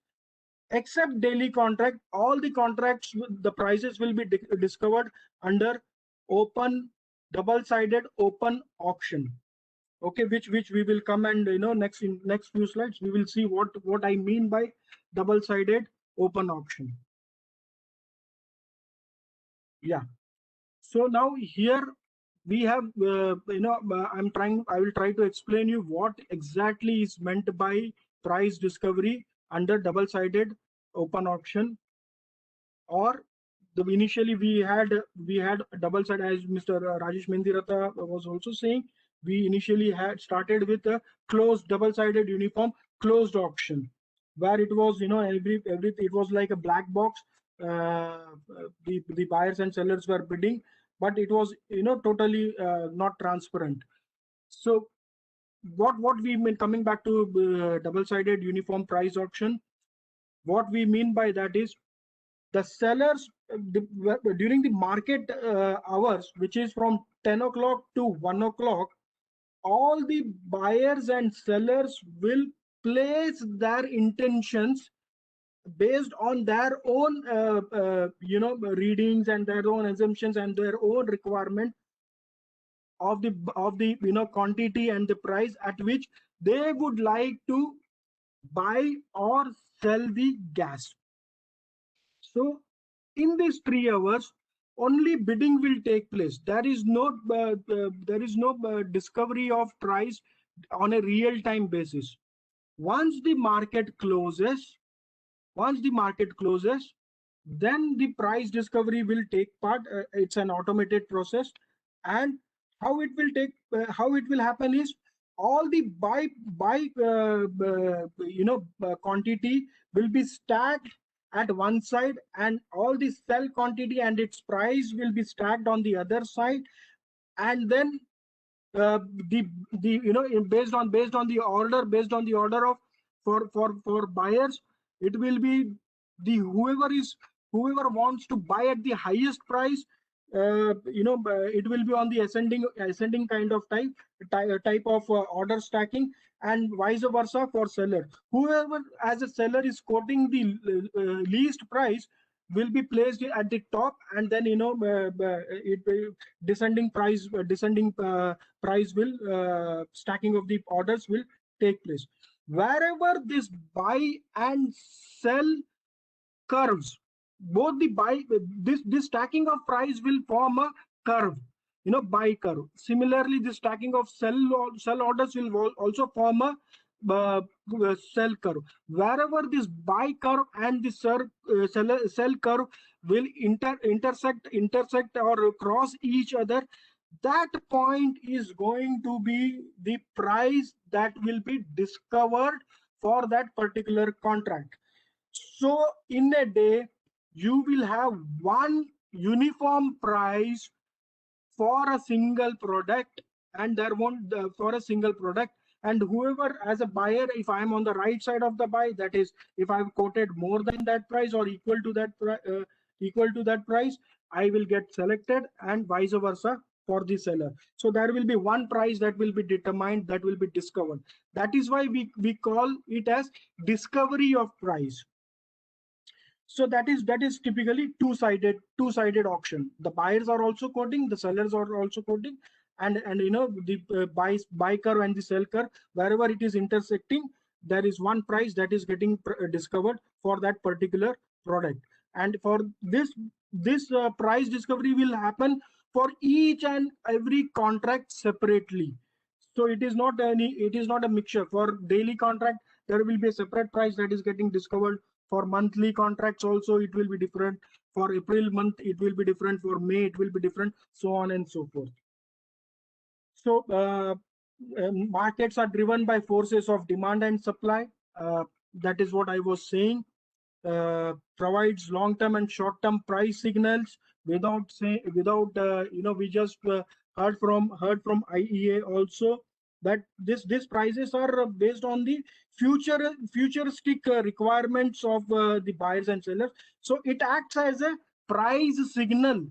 except daily contract, all the contracts, the prices will be discovered under open, double-sided open auction. Okay, which we will come and next few slides we will see what I mean by double-sided open auction. Yeah. So now here we have I will try to explain you what exactly is meant by price discovery under double-sided open auction. Or initially we had double-sided, as Mr. Rajesh Mendiratha was also saying, we initially had started with a closed double-sided uniform closed auction, where it was it was like a black box. The buyers and sellers were bidding, but it was totally not transparent. So what we mean, coming back to double-sided uniform price auction, what we mean by that is, the sellers during the market hours, which is from 10 o'clock to 1 o'clock, all the buyers and sellers will place their intentions based on their own readings and their own assumptions and their own requirement of the quantity and the price at which they would like to buy or sell the gas. So in these 3 hours, only bidding will take place. There is no discovery of price on a real-time basis. Once the market closes, then the price discovery will take part. It's an automated process, and how it will happen is all the buy quantity will be stacked at one side, and all the sell quantity and its price will be stacked on the other side, and then the based on the order of for buyers, it will be the whoever wants to buy at the highest price. It will be on the ascending kind of type of order stacking, and vice versa for seller. Whoever as a seller is quoting the least price will be placed at the top, and then descending price will stacking of the orders will take place. Wherever this buy and sell curves, both the buy this stacking of price will form a curve, buy curve. Similarly, the stacking of sell orders will also form a sell curve. Wherever this buy curve and the sell curve will intersect or cross each other, that point is going to be the price that will be discovered for that particular contract. So in a day, you will have one uniform price for a single product, and there won't for a single product. And whoever as a buyer, if I am on the right side of the buy, that is, if I've quoted more than that price or equal to that price, I will get selected, and vice versa for the seller. So there will be one price that will be determined, that will be discovered. That is why we call it as discovery of price. So that is typically two-sided auction. The buyers are also quoting, the sellers are also quoting, and the buy curve and the sell curve, wherever it is intersecting, there is one price that is getting discovered for that particular product. And for this price discovery will happen for each and every contract separately. So it is not a mixture. For daily contract, there will be a separate price that is getting discovered. For monthly contracts also, it will be different. For April month, it will be different. For May, it will be different, so on and so forth. So markets are driven by forces of demand and supply. That is what I was saying. Provides long-term and short-term price signals we just heard from IEA also, that these prices are based on the futuristic requirements of the buyers and sellers. So it acts as a price signal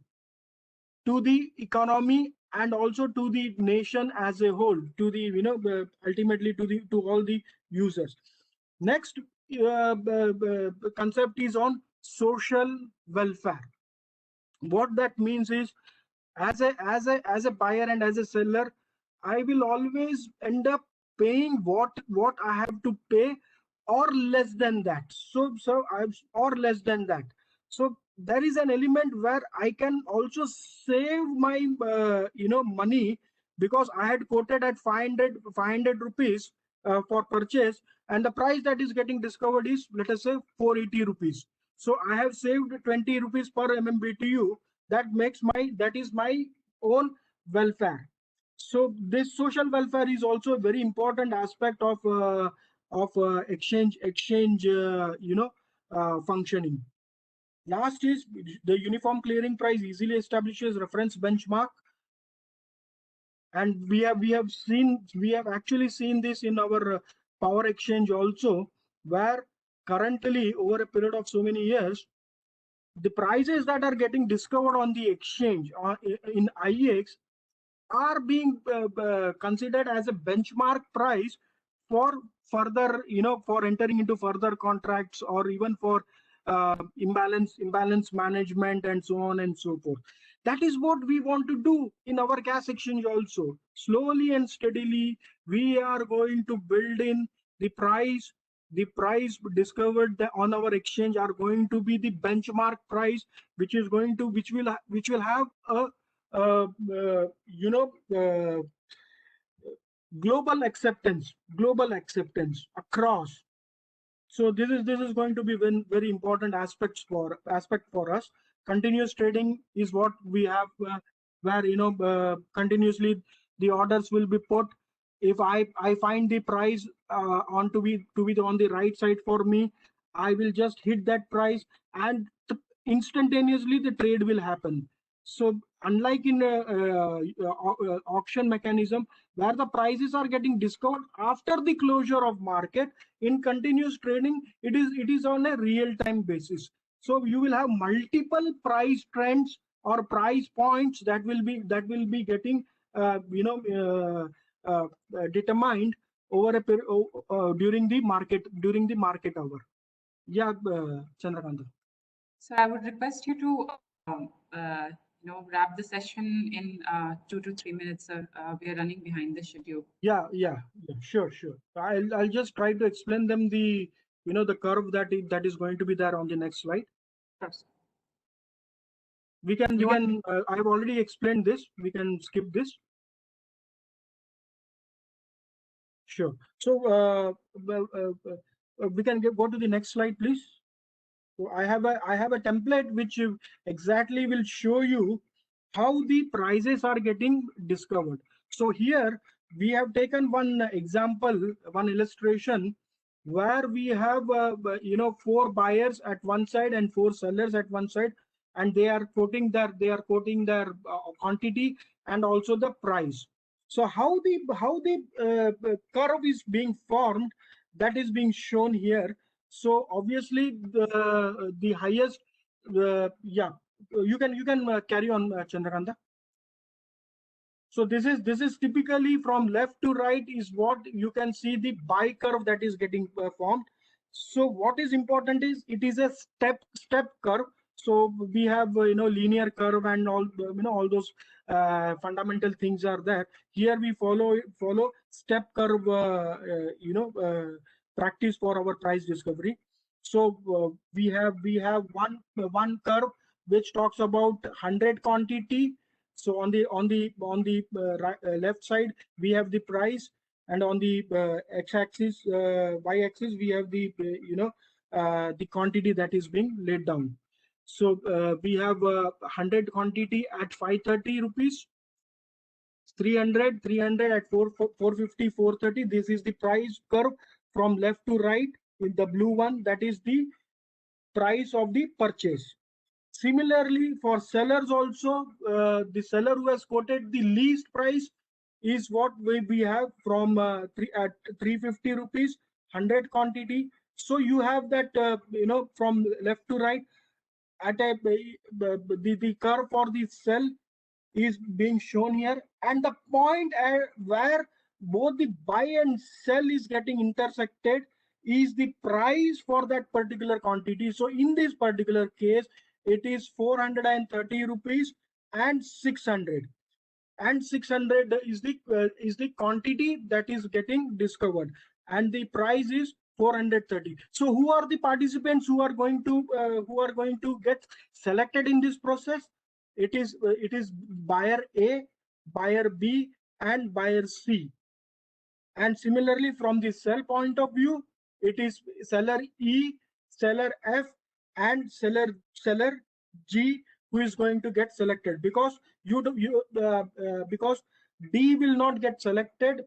to the economy and also to the nation as a whole, to the ultimately to all the users. Next concept is on social welfare. What that means is, as a buyer and as a seller, I will always end up paying what I have to pay, or less than that. Or less than that. So there is an element where I can also save my money, because I had quoted at 500 rupees for purchase, and the price that is getting discovered is, let us say, 480 rupees. So I have saved 20 rupees per MMBTU. That is my own welfare. So this social welfare is also a very important aspect of exchange functioning. Last is the uniform clearing price easily establishes reference benchmark, and we have actually seen this in our power exchange also, where currently over a period of so many years, the prices that are getting discovered on the exchange in IEX are being considered as a benchmark price for further, for entering into further contracts, or even for imbalance management, and so on and so forth. That is what we want to do in our gas exchange also. Slowly and steadily, we are going to build in the price the price discovered on our exchange are going to be the benchmark price, which will have a global acceptance across. So this is going to be very important aspect for us. Continuous trading is what we have, where continuously the orders will be put. If I find the price on to be on the right side for me, I will just hit that price, and instantaneously the trade will happen. So unlike in auction mechanism, where the prices are getting discovered after the closure of market, in continuous trading it is on a real-time basis. So you will have multiple price trends or price points that will be getting determined over during the market hour. Yeah, Chandrakanta. So I would request you to wrap the session in 2 to 3 minutes. We are running behind the schedule. Yeah, sure. I'll just try to explain them the the curve that is going to be there on the next slide. Sure. We can I've already explained this. We can skip this. Sure. So we can go to the next slide, please. So I have a template which exactly will show you how the prices are getting discovered. So here we have taken one example, one illustration, where we have 4 buyers at one side and 4 sellers at one side, and they are quoting their quantity and also the price. So how the curve is being formed, that is being shown here. So obviously the highest, you can carry on, Chandrakanta. So this is typically from left to right is what you can see the buy curve that is getting formed. So what is important is it is a step curve. So we have linear curve and all all those fundamental things are there. Here we follow step curve practice for our price discovery. So we have one curve which talks about 100 quantity. So on the left side we have the price, and on the x-axis, y-axis, we have the the quantity that is being laid down. So we have 100 quantity at 530 rupees, 300 at 450, 430. This is the price curve from left to right. In the blue one, that is the price of the purchase. Similarly, for sellers also, the seller who has quoted the least price is what we have from at 350 rupees, 100 quantity. So you have that from left to right at the curve for the sell is being shown here, and the point where both the buy and sell is getting intersected is the price for that particular quantity. So in this particular case, it is 430 rupees and 600. And 600 is the quantity that is getting discovered, and the price is 430. So who are the participants who are going to get selected in this process? It is buyer A, buyer B, and buyer C. And similarly, from the sell point of view, it is seller E, seller F, and seller G who is going to get selected, because because D will not get selected,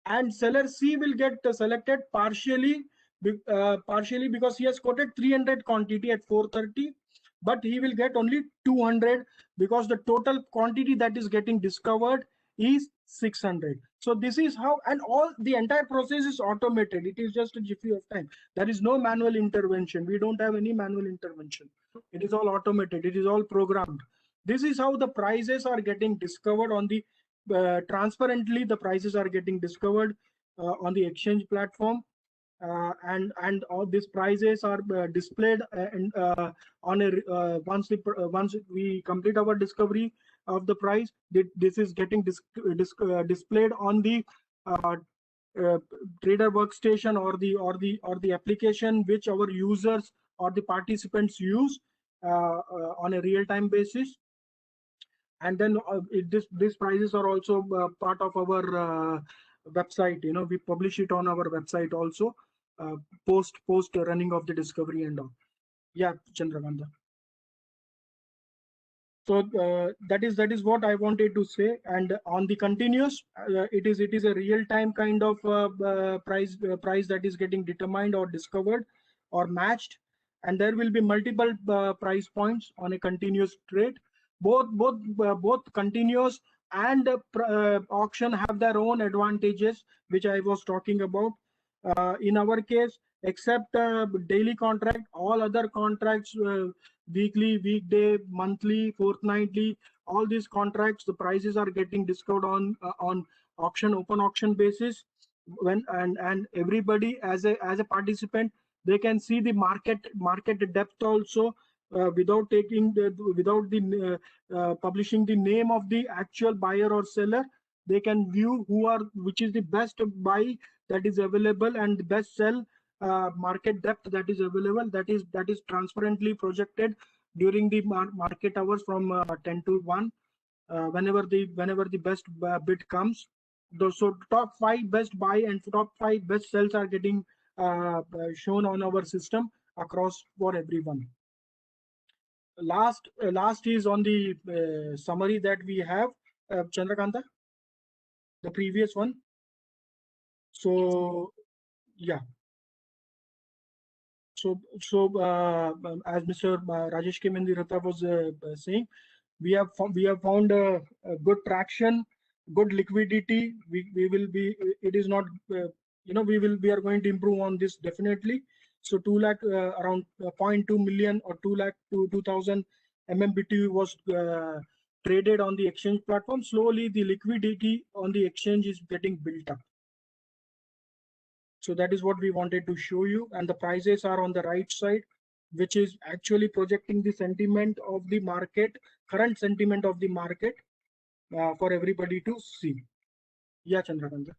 and seller C will get selected partially because he has quoted 300 quantity at 430, but he will get only 200 because the total quantity that is getting discovered is 600. So this is how, and all the entire process is automated. It is just a jiffy of time. There is no manual intervention. We don't have any manual intervention. It is all automated. It is all programmed. This is how the prices are getting discovered on the transparently. The prices are getting discovered on the exchange platform, and all these prices are displayed on a once we complete our discovery of the price. This is getting displayed on the trader workstation or the application which our users or the participants use on a real-time basis. And then these prices are also part of our website. We publish it on our website also, post running of the discovery and all. Yeah, Chandrakanta. So that is what I wanted to say. And on the continuous, it is a real-time kind of price that is getting determined or discovered or matched, and there will be multiple price points on a continuous trade. Both continuous and auction have their own advantages, which I was talking about. In our case, except daily contract, all other contracts, weekly, weekday, monthly, fortnightly, all these contracts, the prices are getting discovered on auction, open auction basis. And everybody as a participant, they can see the market depth also, without publishing the name of the actual buyer or seller. They can view which is the best buy that is available and the best sell market depth that is available, that is transparently projected during the market hours from 10 to 1, whenever the best bid comes. So top 5 best buy and top 5 best sells are getting shown on our system across for everyone. Last is on the summary that we have, Chandrakanta, the previous one. So yeah. So as Mr. Rajesh K. Mendirata was saying, we have found a good traction, good liquidity. We will be. It is not. We are going to improve on this definitely. So 2 lakh around 0.2 million or 2 lakh to 2,000 MMBTU was traded on the exchange platform. Slowly, the liquidity on the exchange is getting built up. So that is what we wanted to show you, and the prices are on the right side, which is actually projecting the sentiment of the market, current sentiment of the market, for everybody to see. Yeah, Chandrakanta.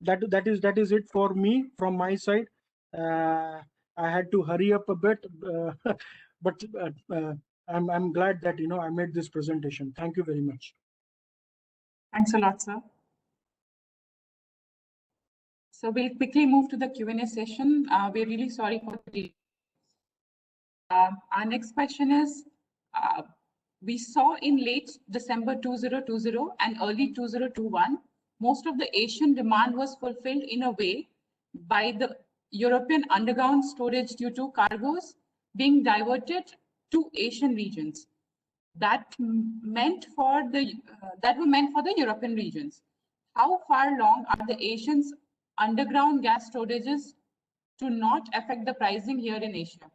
That is it for me from my side. I had to hurry up a bit, but I'm glad that I made this presentation. Thank you very much. Thanks a lot, sir. So we'll quickly move to the Q&A session. We're really sorry for the delay. Our next question is, we saw in late December 2020 and early 2021, most of the Asian demand was fulfilled in a way by the European underground storage due to cargoes being diverted to Asian regions that were meant for the European regions. How far along are the Asians' underground gas storages to not affect the pricing here in Asia?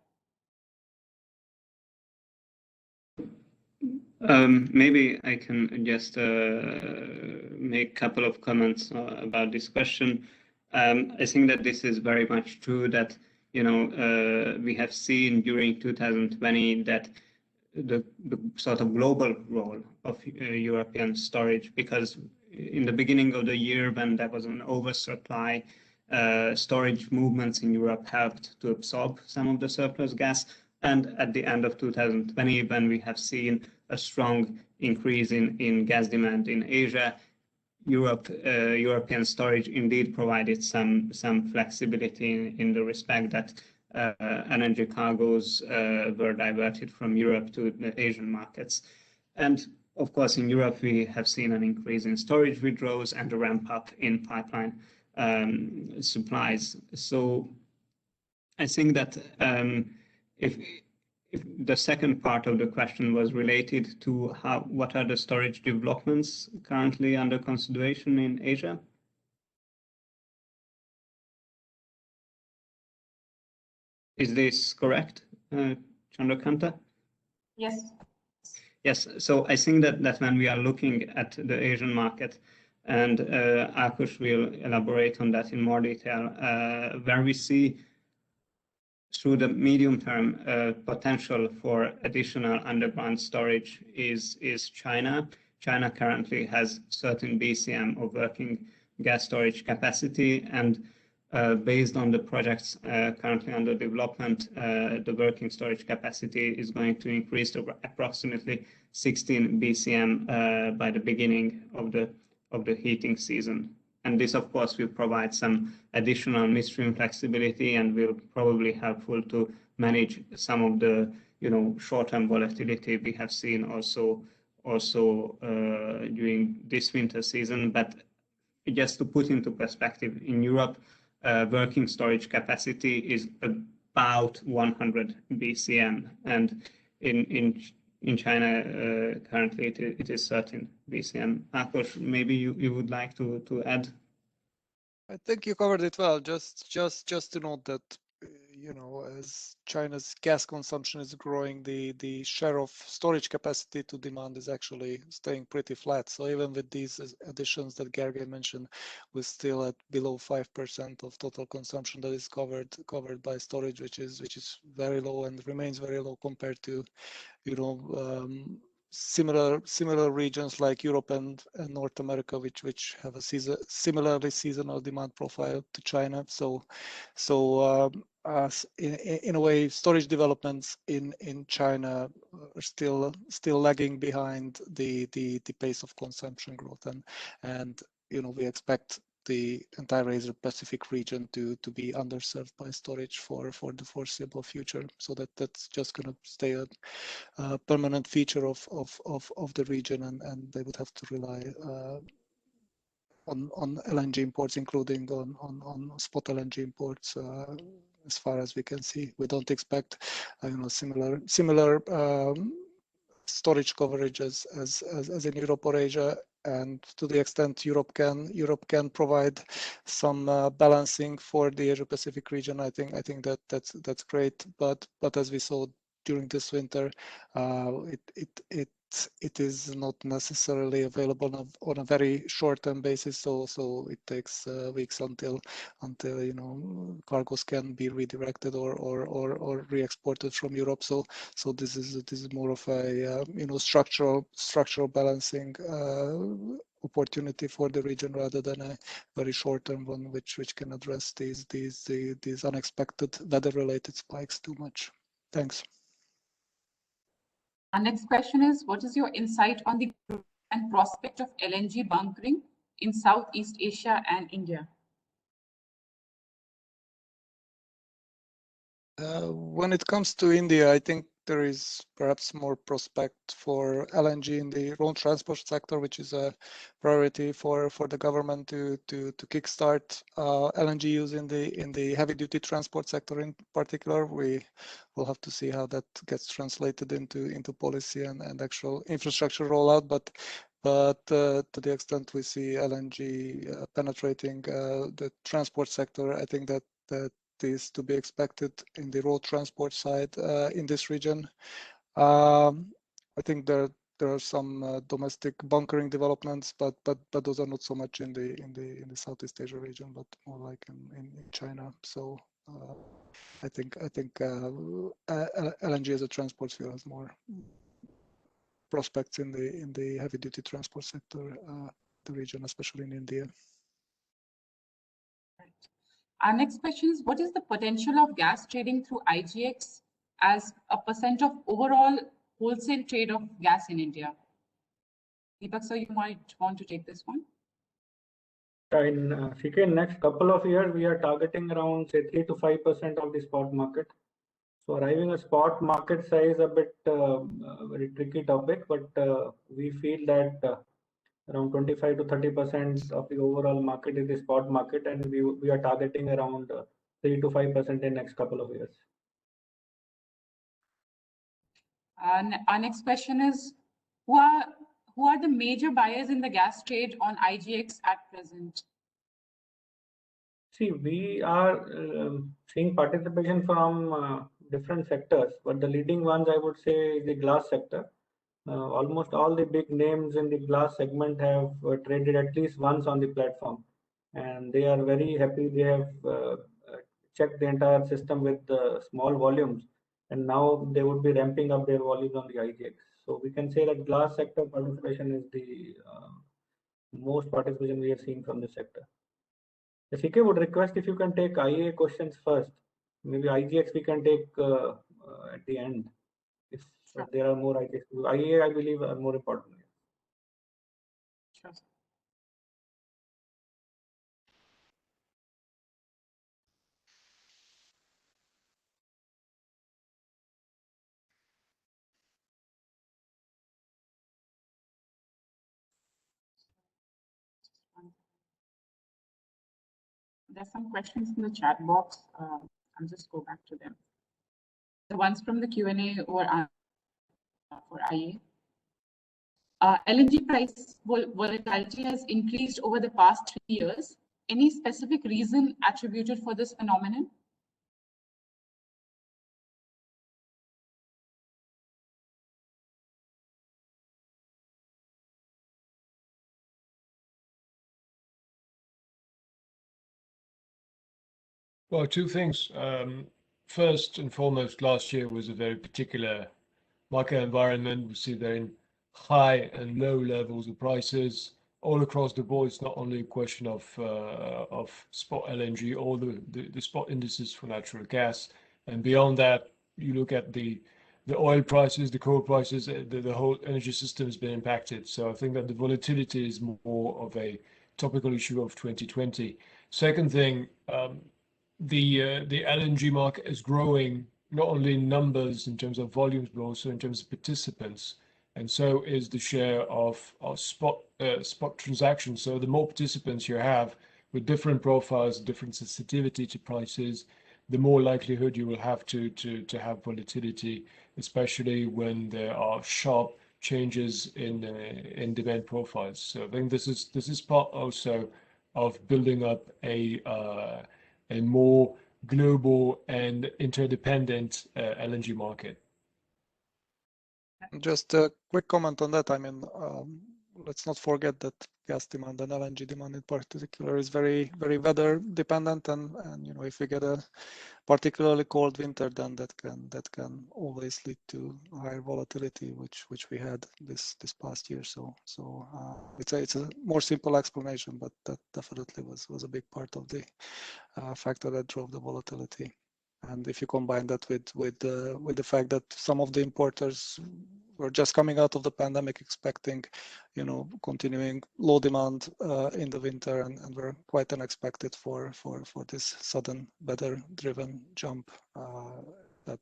Maybe I can just make a couple of comments about this question. I think that this is very much true that, we have seen during 2020 that the sort of global role of European storage, because in the beginning of the year when there was an oversupply, storage movements in Europe helped to absorb some of the surplus gas. And at the end of 2020, when we have seen a strong increase in gas demand in Asia, European storage indeed provided some flexibility in the respect that energy cargoes were diverted from Europe to the Asian markets. And of course, in Europe, we have seen an increase in storage withdrawals and a ramp up in pipeline supplies. So I think that if the second part of the question was related to what are the storage developments currently under consideration in Asia? Is this correct, Chandrakanta? Yes. Yes, so I think that when we are looking at the Asian market, and Akush will elaborate on that in more detail, where we see through the medium term potential for additional underground storage is China. China currently has certain BCM of working gas storage capacity, and based on the projects currently under development, the working storage capacity is going to increase to approximately 16 BCM by the beginning of the heating season. And this, of course, will provide some additional midstream flexibility and will probably helpful to manage some of the short-term volatility we have seen also during this winter season. But just to put into perspective, in Europe, working storage capacity is about 100 BCM, and in China currently it is 13 BCM. Akos, maybe you would like to add? I think you covered it well. Just to note that as China's gas consumption is growing, the share of storage capacity to demand is actually staying pretty flat. So even with these additions that Gergely mentioned, we're still at below 5% of total consumption that is covered by storage, which is very low and remains very low compared to similar regions like Europe and North America, which have a similarly seasonal demand profile to China. So in a way, storage developments in China are still lagging behind the pace of consumption growth, and we expect the entire Asia Pacific region to be underserved by storage for the foreseeable future. So that's just going to stay a permanent feature of the region, and they would have to rely on LNG imports, including on spot LNG imports. As far as we can see, we don't expect similar storage coverage as in Europe or Asia. And to the extent Europe can provide some balancing for the Asia Pacific region, I think that's great. But as we saw during this winter, it is not necessarily available on a very short-term basis. So it takes weeks until cargoes can be redirected or re-exported from Europe. So this is more of a structural balancing opportunity for the region rather than a very short-term one, which can address these unexpected weather-related spikes too much. Thanks. Our next question is, what is your insight on the growth and prospect of LNG bunkering in Southeast Asia and India? When it comes to India, I think there is perhaps more prospect for LNG in the road transport sector, which is a priority for the government to kickstart LNG use in the heavy duty transport sector in particular. We will have to see how that gets translated into policy and actual infrastructure rollout. But to the extent we see LNG penetrating the transport sector, I think that is to be expected in the road transport side in this region. I think there are some domestic bunkering developments, but those are not so much in the Southeast Asia region, but more like in China. So I think LNG as a transport fuel has more prospects in the heavy duty transport sector, the region, especially in India. Our next question is, what is the potential of gas trading through IGX as a percent of overall wholesale trade of gas in India? Deepak, sir, you might want to take this one. In next couple of years, we are targeting around say 3 to 5% of the spot market. So arriving a spot market size a bit very tricky topic, but we feel that around 25 to 30% of the overall market is the spot market, and we are targeting around 3 to 5% in next couple of years. Our next question is, who are the major buyers in the gas trade on IGX at present? See, we are seeing participation from different sectors, but the leading ones I would say is the glass sector. Almost all the big names in the glass segment have traded at least once on the platform, and they are very happy. They have checked the entire system with small volumes, and now they would be ramping up their volumes on the IGX. So we can say that glass sector participation is the most participation we are seeing from the sector. The CK would request if you can take IA questions first. Maybe IGX we can take at the end. If there are more IGX. IA, I believe, are more important. Sure. There's some questions in the chat box. I'll just go back to them. The ones from the Q&A were for IA. LNG price volatility has increased over the past 3 years. Any specific reason attributed for this phenomenon? Well, two things. First and foremost, last year was a very particular market environment. We see there in high and low levels of prices all across the board. It's not only a question of spot LNG or the spot indices for natural gas. And beyond that, you look at the oil prices, the coal prices, the whole energy system has been impacted. So I think that the volatility is more of a topical issue of 2020. Second thing, the LNG market is growing not only in numbers in terms of volumes, but also in terms of participants. And so is the share of spot transactions. So the more participants you have with different profiles, different sensitivity to prices, the more likelihood you will have to have volatility, especially when there are sharp changes in demand profiles. So I think this is part also of building up a more global and interdependent LNG market. Just a quick comment on that. I mean, let's not forget that gas demand and LNG demand in particular is very, very weather dependent, and you know, if we get a particularly cold winter, then that can always lead to higher volatility, which we had this past year. So it's a more simple explanation, but that definitely was a big part of the factor that drove the volatility. And if you combine that with the fact that some of the importers were just coming out of the pandemic, expecting, you know, continuing low demand in the winter, and were quite unexpected for this sudden weather-driven jump. That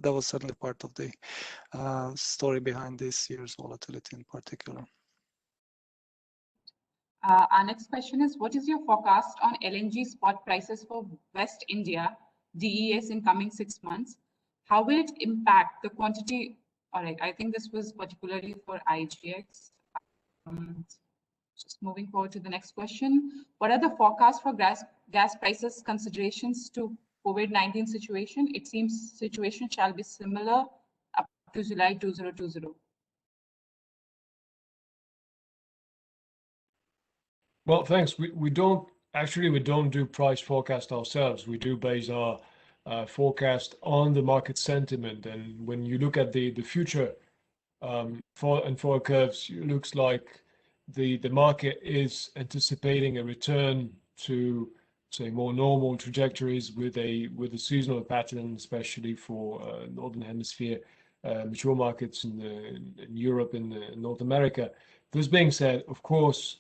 was certainly part of the story behind this year's volatility in particular. Our next question is, what is your forecast on LNG spot prices for West India DES in coming 6 months? How will it impact the quantity? All right, I think this was particularly for IGX. Just moving forward to the next question. What are the forecasts for gas prices considerations to COVID-19 situation? It seems situation shall be similar up to July 2020. Well, thanks. We don't do price forecast ourselves. We do base our forecast on the market sentiment. And when you look at the future forward curves, it looks like the market is anticipating a return to, say, more normal trajectories with a seasonal pattern, especially for Northern Hemisphere mature markets in Europe and North America. This being said, of course,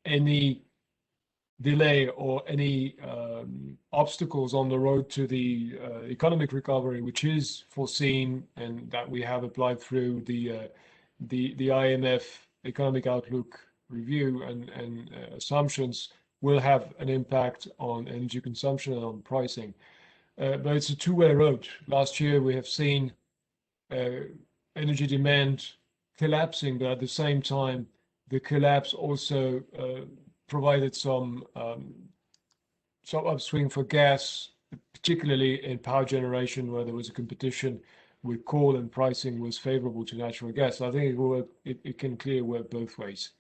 any delay or any obstacles on the road to the economic recovery, which is foreseen and that we have applied through the IMF economic outlook review and assumptions, will have an impact on energy consumption and on pricing. But it's a two-way road. Last year we have seen energy demand collapsing, but at the same time the collapse also provided some upswing for gas, particularly in power generation, where there was a competition with coal and pricing was favorable to natural gas. So I think it can clearly work both ways.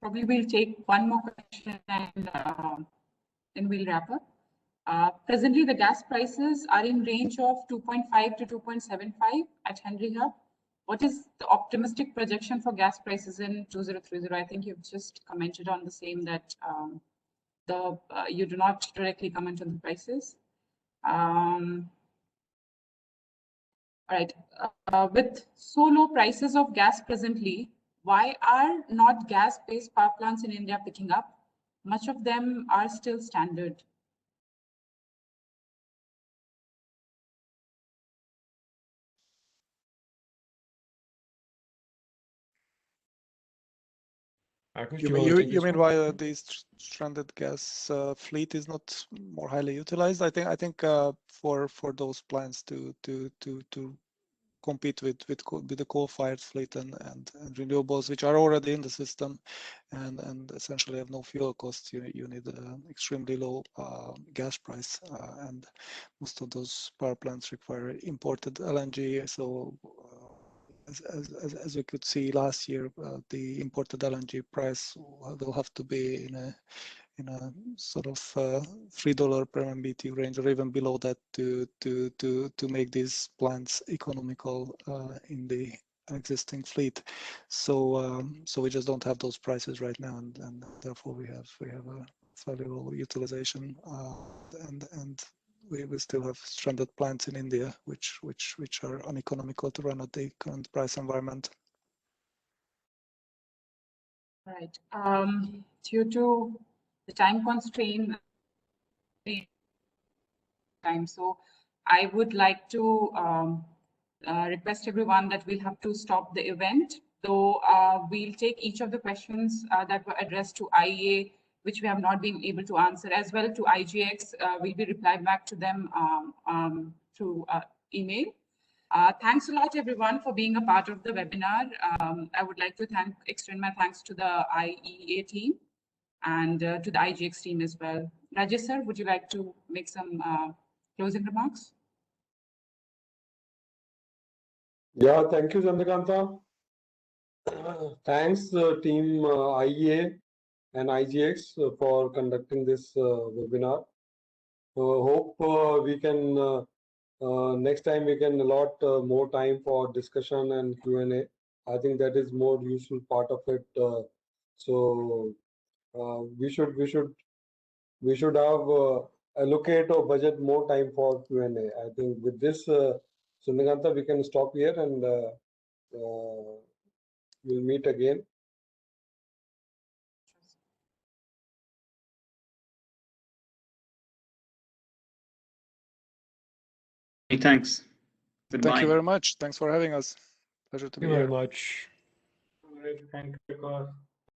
Probably we'll take one more question and then we'll wrap up. Presently, the gas prices are in range of 2.5 to 2.75 at Henry Hub. What is the optimistic projection for gas prices in 2030? I think you've just commented on the same, that you do not directly comment on the prices. All right. With so low prices of gas presently, why are not gas-based power plants in India picking up? Much of them are still standard. You mean why the stranded gas fleet is not more highly utilized? I think for those plants to compete with the coal-fired fleet and renewables, which are already in the system and essentially have no fuel costs, you need an extremely low gas price, and most of those power plants require imported LNG. So as we could see last year, the imported LNG price will have to be in a sort of $3 per MMBTU range, or even below that, to make these plants economical in the existing fleet. So we just don't have those prices right now, and therefore we have a fairly low utilization, and we still have stranded plants in India, which are uneconomical to run at the current price environment. Right. Due to the time constraint, so I would like to request everyone that we'll have to stop the event. Though we'll take each of the questions that were addressed to IEA, which we have not been able to answer, as well to IGX. We'll be replying back to them through email. Thanks a lot, everyone, for being a part of the webinar. I would like to extend my thanks to the IEA team and to the IGX team as well. Rajesh sir, would you like to make some closing remarks? Yeah, thank you, Chandrakanta. Thanks, team IEA and IGX for conducting this webinar. Hope we can next time we can allot more time for discussion and Q&A. I think that is more useful part of it. So we should have allocate or budget more time for Q&A. I think with this, Chandrakanta, we can stop here, and we'll meet again. Thanks. Goodbye. Thank you very much. Thanks for having us. Pleasure to be here. Thank you very much. Thank you,